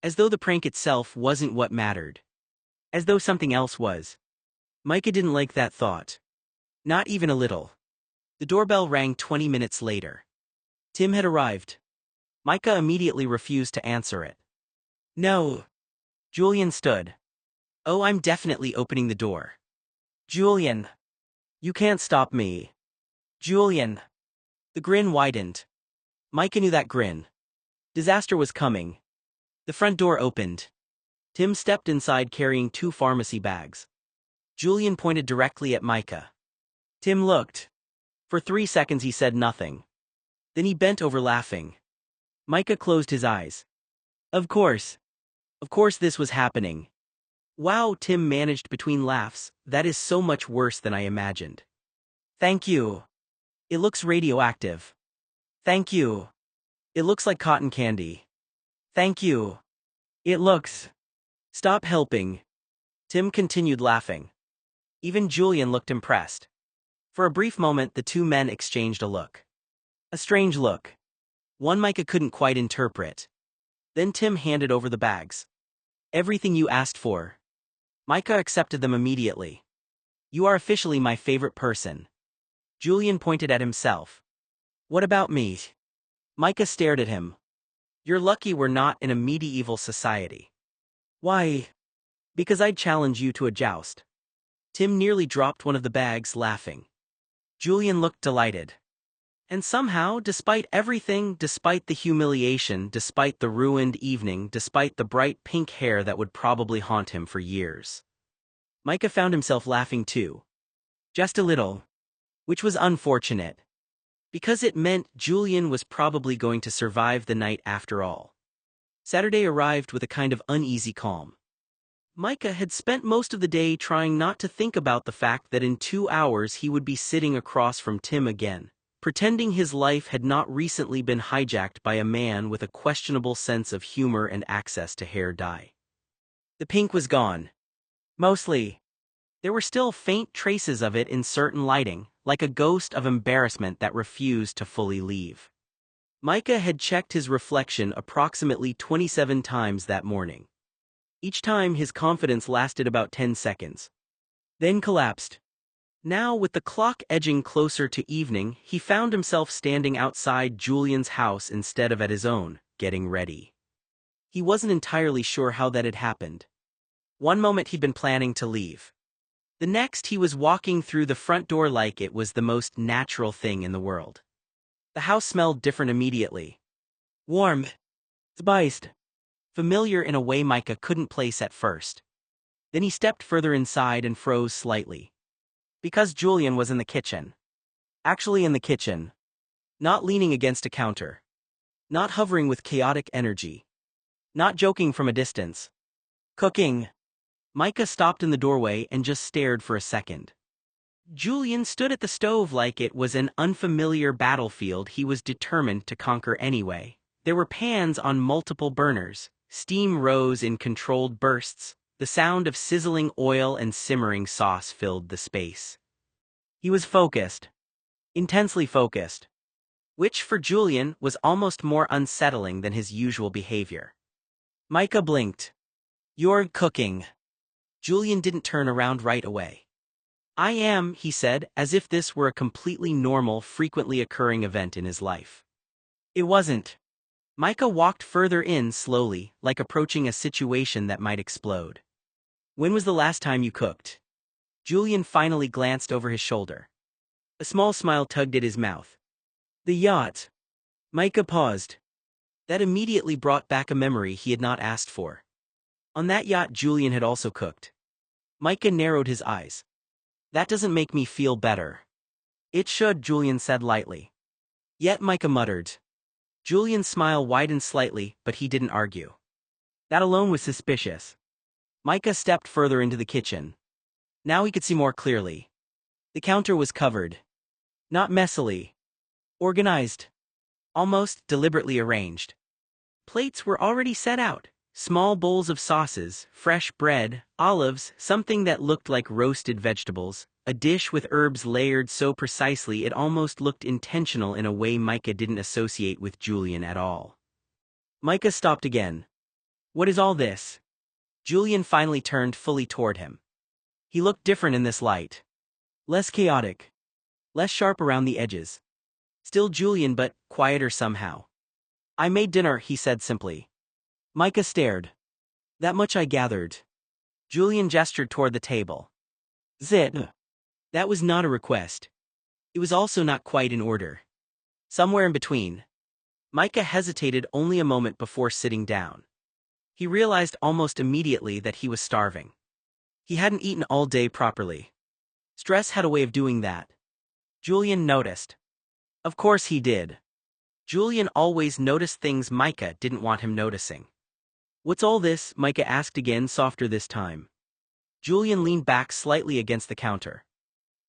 As though the prank itself wasn't what mattered. As though something else was. Micah didn't like that thought. Not even a little. The doorbell rang 20 minutes later. Tim had arrived. Micah immediately refused to answer it. No. Julian stood. Oh, I'm definitely opening the door. Julian. You can't stop me. Julian. The grin widened. Micah knew that grin. Disaster was coming. The front door opened. Tim stepped inside carrying 2 pharmacy bags. Julian pointed directly at Micah. Tim looked. For 3 seconds he said nothing. Then he bent over laughing. Micah closed his eyes. Of course. Of course this was happening. Wow, Tim managed between laughs, that is so much worse than I imagined. Thank you. It looks radioactive. Thank you. It looks like cotton candy. Thank you. It looks. Stop helping. Tim continued laughing. Even Julian looked impressed. For a brief moment the two men exchanged a look. A strange look. One Micah couldn't quite interpret. Then Tim handed over the bags. Everything you asked for. Micah accepted them immediately. You are officially my favorite person. Julian pointed at himself. What about me? Micah stared at him. You're lucky we're not in a medieval society. Why? Because I'd challenge you to a joust. Tim nearly dropped one of the bags, laughing. Julian looked delighted. And somehow, despite everything, despite the humiliation, despite the ruined evening, despite the bright pink hair that would probably haunt him for years, Micah found himself laughing too. Just a little. Which was unfortunate. Because it meant Julian was probably going to survive the night after all. Saturday arrived with a kind of uneasy calm. Micah had spent most of the day trying not to think about the fact that in 2 hours he would be sitting across from Tim again, pretending his life had not recently been hijacked by a man with a questionable sense of humor and access to hair dye. The pink was gone. Mostly. There were still faint traces of it in certain lighting, like a ghost of embarrassment that refused to fully leave. Micah had checked his reflection approximately 27 times that morning. Each time his confidence lasted about 10 seconds. then collapsed. Now, with the clock edging closer to evening, he found himself standing outside Julian's house instead of at his own, getting ready. He wasn't entirely sure how that had happened. One moment he'd been planning to leave. The next he was walking through the front door like it was the most natural thing in the world. The house smelled different immediately. Warm. Spiced. Familiar in a way Micah couldn't place at first. Then he stepped further inside and froze slightly. Because Julian was in the kitchen. Actually in the kitchen. Not leaning against a counter. Not hovering with chaotic energy. Not joking from a distance. Cooking. Micah stopped in the doorway and just stared for a second. Julian stood at the stove like it was an unfamiliar battlefield he was determined to conquer anyway. There were pans on multiple burners. Steam rose in controlled bursts. The sound of sizzling oil and simmering sauce filled the space. He was focused. Intensely focused. Which, for Julian, was almost more unsettling than his usual behavior. Micah blinked. "You're cooking." Julian didn't turn around right away. "I am," he said, as if this were a completely normal, frequently occurring event in his life. It wasn't. Micah walked further in slowly, like approaching a situation that might explode. "When was the last time you cooked?" Julian finally glanced over his shoulder. A small smile tugged at his mouth. "The yacht." Micah paused. That immediately brought back a memory he had not asked for. On that yacht Julian had also cooked. Micah narrowed his eyes. "That doesn't make me feel better." "It should," Julian said lightly. Yet Micah muttered. Julian's smile widened slightly, but he didn't argue. That alone was suspicious. Micah stepped further into the kitchen. Now he could see more clearly. The counter was covered. Not messily. Organized. Almost deliberately arranged. Plates were already set out. Small bowls of sauces, fresh bread, olives, something that looked like roasted vegetables, a dish with herbs layered so precisely it almost looked intentional in a way Micah didn't associate with Julian at all. Micah stopped again. "What is all this?" Julian finally turned fully toward him. He looked different in this light. Less chaotic. Less sharp around the edges. Still Julian, but quieter somehow. "I made dinner," he said simply. Micah stared. "That much I gathered." Julian gestured toward the table. "Zit." That was not a request. It was also not quite in order. Somewhere in between. Micah hesitated only a moment before sitting down. He realized almost immediately that he was starving. He hadn't eaten all day properly. Stress had a way of doing that. Julian noticed. Of course he did. Julian always noticed things Micah didn't want him noticing. "What's all this?" Micah asked again, softer this time. Julian leaned back slightly against the counter.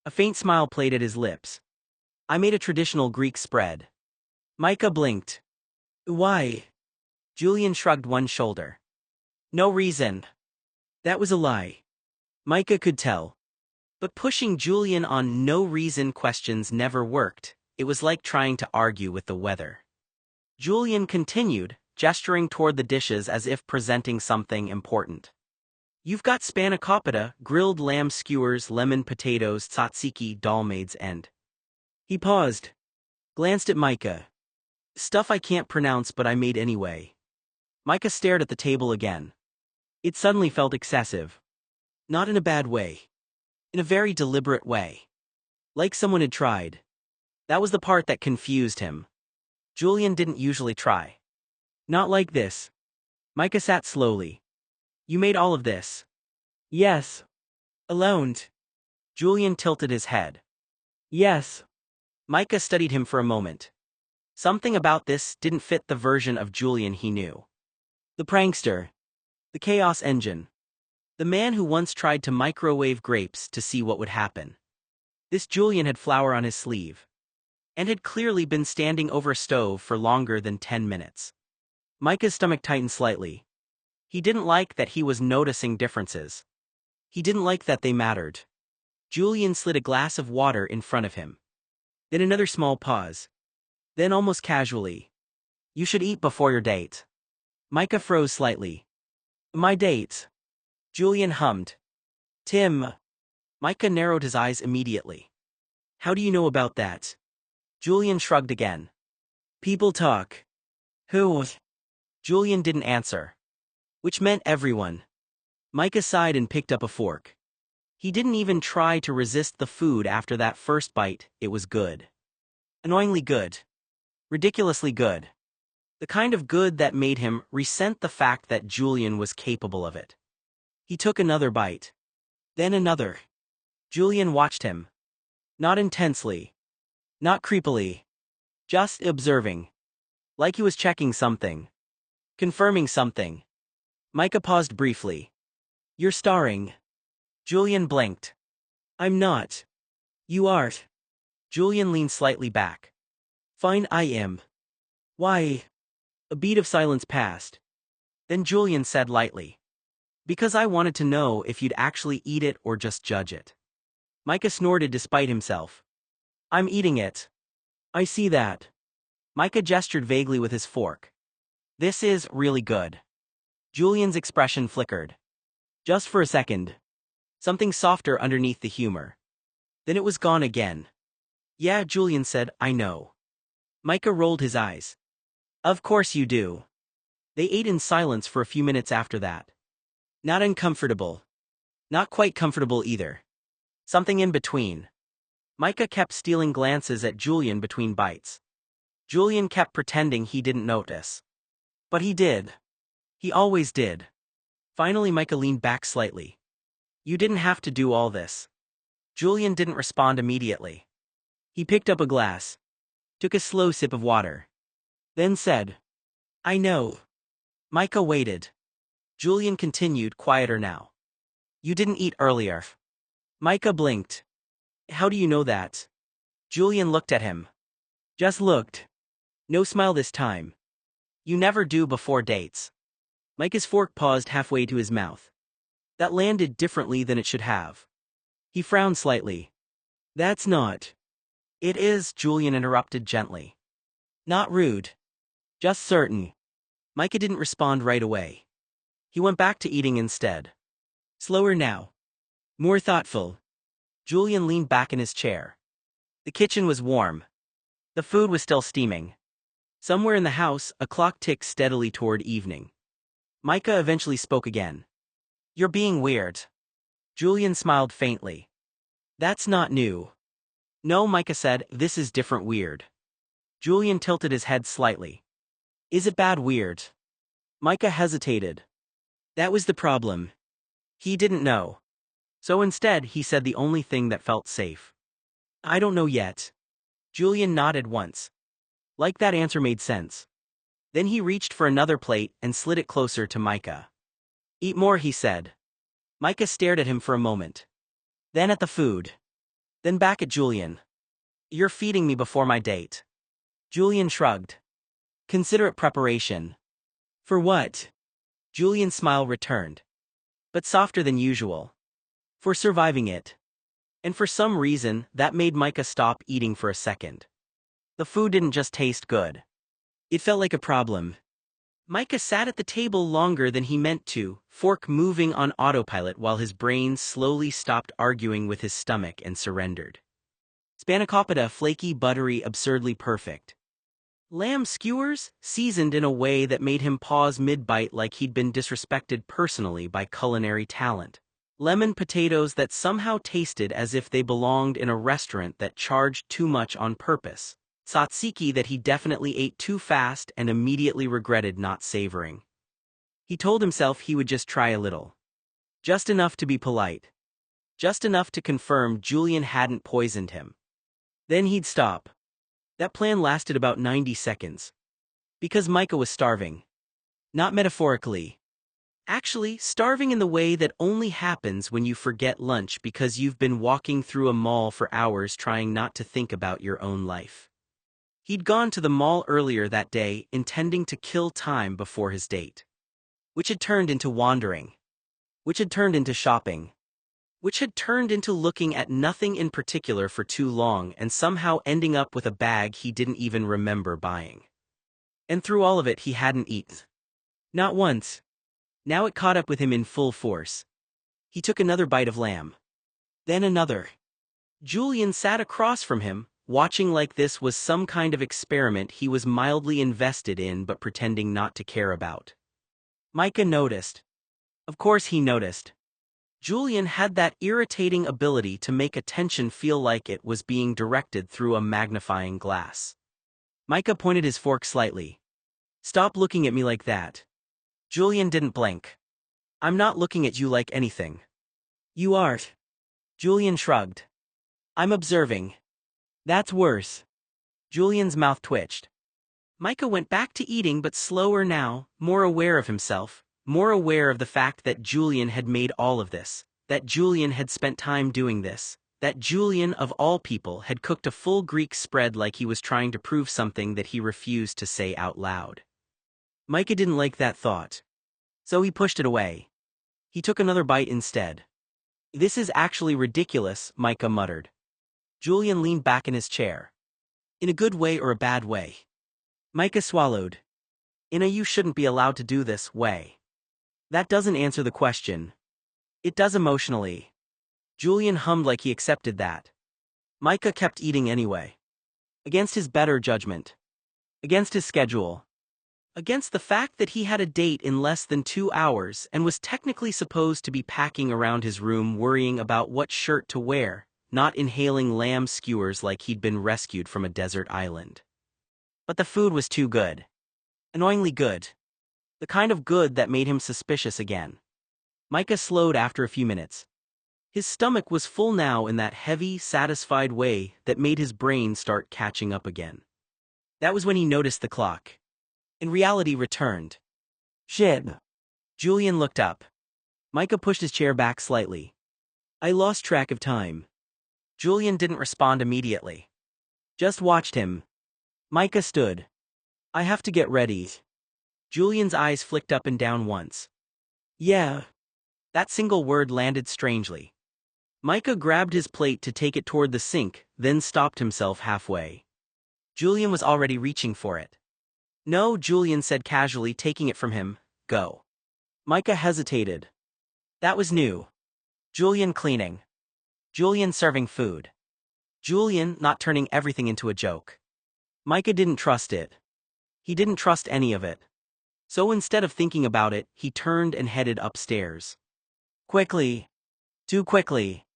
A faint smile played at his lips. "I made a traditional Greek spread." Micah blinked. "Why?" Julian shrugged one shoulder. "No reason." That was a lie. Micah could tell. But pushing Julian on no-reason questions never worked. It was like trying to argue with the weather. Julian continued, gesturing toward the dishes as if presenting something important. "You've got spanakopita, grilled lamb skewers, lemon potatoes, tzatziki, dolmades, and..." He paused. Glanced at Micah. "Stuff I can't pronounce but I made anyway." Micah stared at the table again. It suddenly felt excessive. Not in a bad way. In a very deliberate way. Like someone had tried. That was the part that confused him. Julian didn't usually try. Not like this. Micah sat slowly. "You made all of this?" "Yes." "Alone?" Julian tilted his head. "Yes." Micah studied him for a moment. Something about this didn't fit the version of Julian he knew. The prankster. The chaos engine. The man who once tried to microwave grapes to see what would happen. This Julian had flour on his sleeve. And had clearly been standing over a stove for longer than 10 minutes. Micah's stomach tightened slightly. He didn't like that he was noticing differences. He didn't like that they mattered. Julian slid a glass of water in front of him. Then another small pause. Then almost casually. "You should eat before your date." Micah froze slightly. "My date?" Julian hummed. "Tim." Micah narrowed his eyes immediately. How do you know about that? Julian shrugged again. People talk. Who? Julian didn't answer. Which meant everyone. Micah sighed and picked up a fork. He didn't even try to resist the food after that first bite. It was good. Annoyingly good. Ridiculously good. The kind of good that made him resent the fact that Julian was capable of it. He took another bite. Then another. Julian watched him. Not intensely. Not creepily. Just observing. Like he was checking something. Confirming something. Micah paused briefly. You're starring. Julian blinked. I'm not. You are. Julian leaned slightly back. Fine, I am. Why? A beat of silence passed. Then Julian said lightly. Because I wanted to know if you'd actually eat it or just judge it. Micah snorted despite himself. I'm eating it. I see that. Micah gestured vaguely with his fork. This is really good. Julian's expression flickered. Just for a second. Something softer underneath the humor. Then it was gone again. Yeah, Julian said, I know. Micah rolled his eyes. Of course you do. They ate in silence for a few minutes after that. Not uncomfortable. Not quite comfortable either. Something in between. Micah kept stealing glances at Julian between bites. Julian kept pretending he didn't notice. But he did. He always did. Finally Micah leaned back slightly. You didn't have to do all this. Julian didn't respond immediately. He picked up a glass. Took a slow sip of water. Then said, I know. Micah waited. Julian continued, quieter now. You didn't eat earlier. Micah blinked. How do you know that? Julian looked at him. Just looked. No smile this time. You never do before dates. Micah's fork paused halfway to his mouth. That landed differently than it should have. He frowned slightly. That's not. It is, Julian interrupted gently. Not rude. Just certain. Micah didn't respond right away. He went back to eating instead. Slower now. More thoughtful. Julian leaned back in his chair. The kitchen was warm. The food was still steaming. Somewhere in the house, a clock ticked steadily toward evening. Micah eventually spoke again. You're being weird. Julian smiled faintly. That's not new. No, Micah said, this is different weird. Julian tilted his head slightly. Is it bad weird? Micah hesitated. That was the problem. He didn't know. So instead, he said the only thing that felt safe. I don't know yet. Julian nodded once. Like that answer made sense. Then he reached for another plate and slid it closer to Micah. Eat more, he said. Micah stared at him for a moment. Then at the food. Then back at Julian. You're feeding me before my date. Julian shrugged. Considerate preparation. For what? Julian's smile returned. But softer than usual. For surviving it. And for some reason, that made Micah stop eating for a second. The food didn't just taste good. It felt like a problem. Micah sat at the table longer than he meant to, fork moving on autopilot while his brain slowly stopped arguing with his stomach and surrendered. Spanakopita, flaky, buttery, absurdly perfect. Lamb skewers, seasoned in a way that made him pause mid-bite like he'd been disrespected personally by culinary talent. Lemon potatoes that somehow tasted as if they belonged in a restaurant that charged too much on purpose. Tzatziki that he definitely ate too fast and immediately regretted not savoring. He told himself he would just try a little. Just enough to be polite. Just enough to confirm Julian hadn't poisoned him. Then he'd stop. That plan lasted about 90 seconds. Because Micah was starving. Not metaphorically. Actually, starving in the way that only happens when you forget lunch because you've been walking through a mall for hours trying not to think about your own life. He'd gone to the mall earlier that day intending to kill time before his date. Which had turned into wandering. Which had turned into shopping. Which had turned into looking at nothing in particular for too long and somehow ending up with a bag he didn't even remember buying. And through all of it he hadn't eaten. Not once. Now it caught up with him in full force. He took another bite of lamb. Then another. Julian sat across from him, watching like this was some kind of experiment he was mildly invested in but pretending not to care about. Micah noticed. Of course he noticed. Julian had that irritating ability to make attention feel like it was being directed through a magnifying glass. Micah pointed his fork slightly. "Stop looking at me like that." Julian didn't blink. "I'm not looking at you like anything." "You aren't." Julian shrugged. "I'm observing." "That's worse." Julian's mouth twitched. Micah went back to eating, but slower now, more aware of himself, more aware of the fact that Julian had made all of this, that Julian had spent time doing this, that Julian, of all people, had cooked a full Greek spread like he was trying to prove something that he refused to say out loud. Micah didn't like that thought. So he pushed it away. He took another bite instead. "This is actually ridiculous," Micah muttered. Julian leaned back in his chair. "In a good way or a bad way?" Micah swallowed. "In a you shouldn't be allowed to do this way." "That doesn't answer the question." "It does emotionally." Julian hummed like he accepted that. Micah kept eating anyway. Against his better judgment. Against his schedule. Against the fact that he had a date in less than 2 hours and was technically supposed to be packing around his room worrying about what shirt to wear, not inhaling lamb skewers like he'd been rescued from a desert island. But the food was too good. Annoyingly good. The kind of good that made him suspicious again. Micah slowed after a few minutes. His stomach was full now in that heavy, satisfied way that made his brain start catching up again. That was when he noticed the clock. And reality returned. "Shit." Julian looked up. Micah pushed his chair back slightly. "I lost track of time." Julian didn't respond immediately. Just watched him. Micah stood. "I have to get ready." Julian's eyes flicked up and down once. "Yeah." That single word landed strangely. Micah grabbed his plate to take it toward the sink, then stopped himself halfway. Julian was already reaching for it. "No," Julian said casually, taking it from him. "Go." Micah hesitated. That was new. Julian cleaning. Julian serving food. Julian not turning everything into a joke. Micah didn't trust it. He didn't trust any of it. So instead of thinking about it, he turned and headed upstairs. Quickly. Too quickly.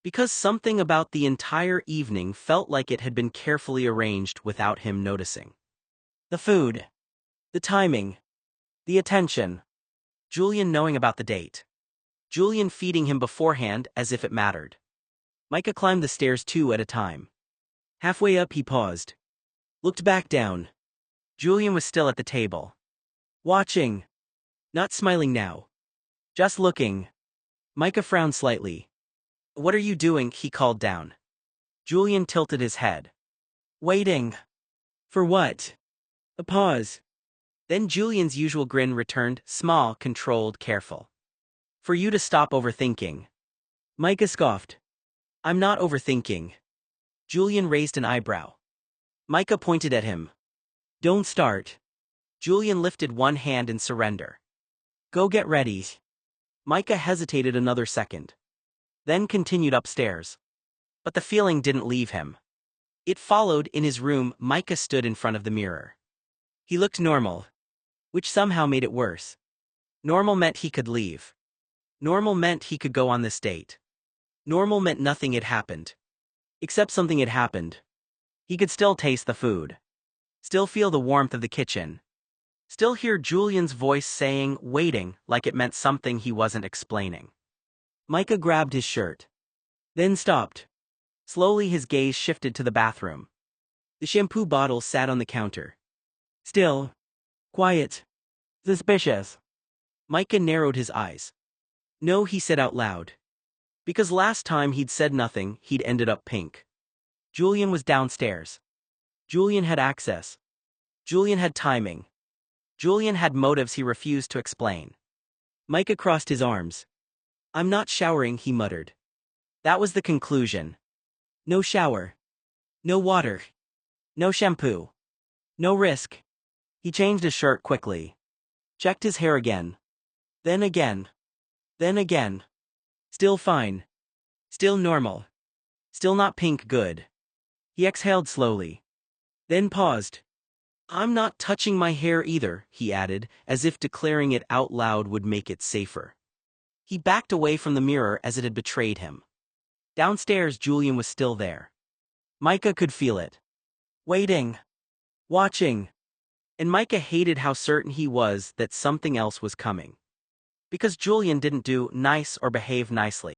Because something about the entire evening felt like it had been carefully arranged without him noticing. The food. The timing. The attention. Julian knowing about the date. Julian feeding him beforehand as if it mattered. Micah climbed the stairs 2 at a time. Halfway up he paused. Looked back down. Julian was still at the table. Watching. Not smiling now. Just looking. Micah frowned slightly. "What are you doing?" he called down. Julian tilted his head. "Waiting." "For what?" A pause. Then Julian's usual grin returned, small, controlled, careful. "For you to stop overthinking." Micah scoffed. "I'm not overthinking." Julian raised an eyebrow. Micah pointed at him. "Don't start." Julian lifted one hand in surrender. "Go get ready." Micah hesitated another second. Then continued upstairs. But the feeling didn't leave him. It followed. In his room, Micah stood in front of the mirror. He looked normal. Which somehow made it worse. Normal meant he could leave. Normal meant he could go on this date. Normal meant nothing had happened. Except something had happened. He could still taste the food. Still feel the warmth of the kitchen. Still hear Julian's voice saying, waiting, like it meant something he wasn't explaining. Micah grabbed his shirt. Then stopped. Slowly his gaze shifted to the bathroom. The shampoo bottle sat on the counter. Still. Quiet. Suspicious. Micah narrowed his eyes. "No," he said out loud. Because last time he'd said nothing, he'd ended up pink. Julian was downstairs. Julian had access. Julian had timing. Julian had motives he refused to explain. Micah crossed his arms. "I'm not showering," he muttered. That was the conclusion. No shower. No water. No shampoo. No risk. He changed his shirt quickly. Checked his hair again. Then again. Then again. Still fine. Still normal. Still not pink good. He exhaled slowly. Then paused. I'm not touching my hair either, he added, as if declaring it out loud would make it safer. He backed away from the mirror as it had betrayed him. Downstairs, Julian was still there. Micah could feel it. Waiting. Watching. And Micah hated how certain he was that something else was coming. Because Julian didn't do nice or behave nicely.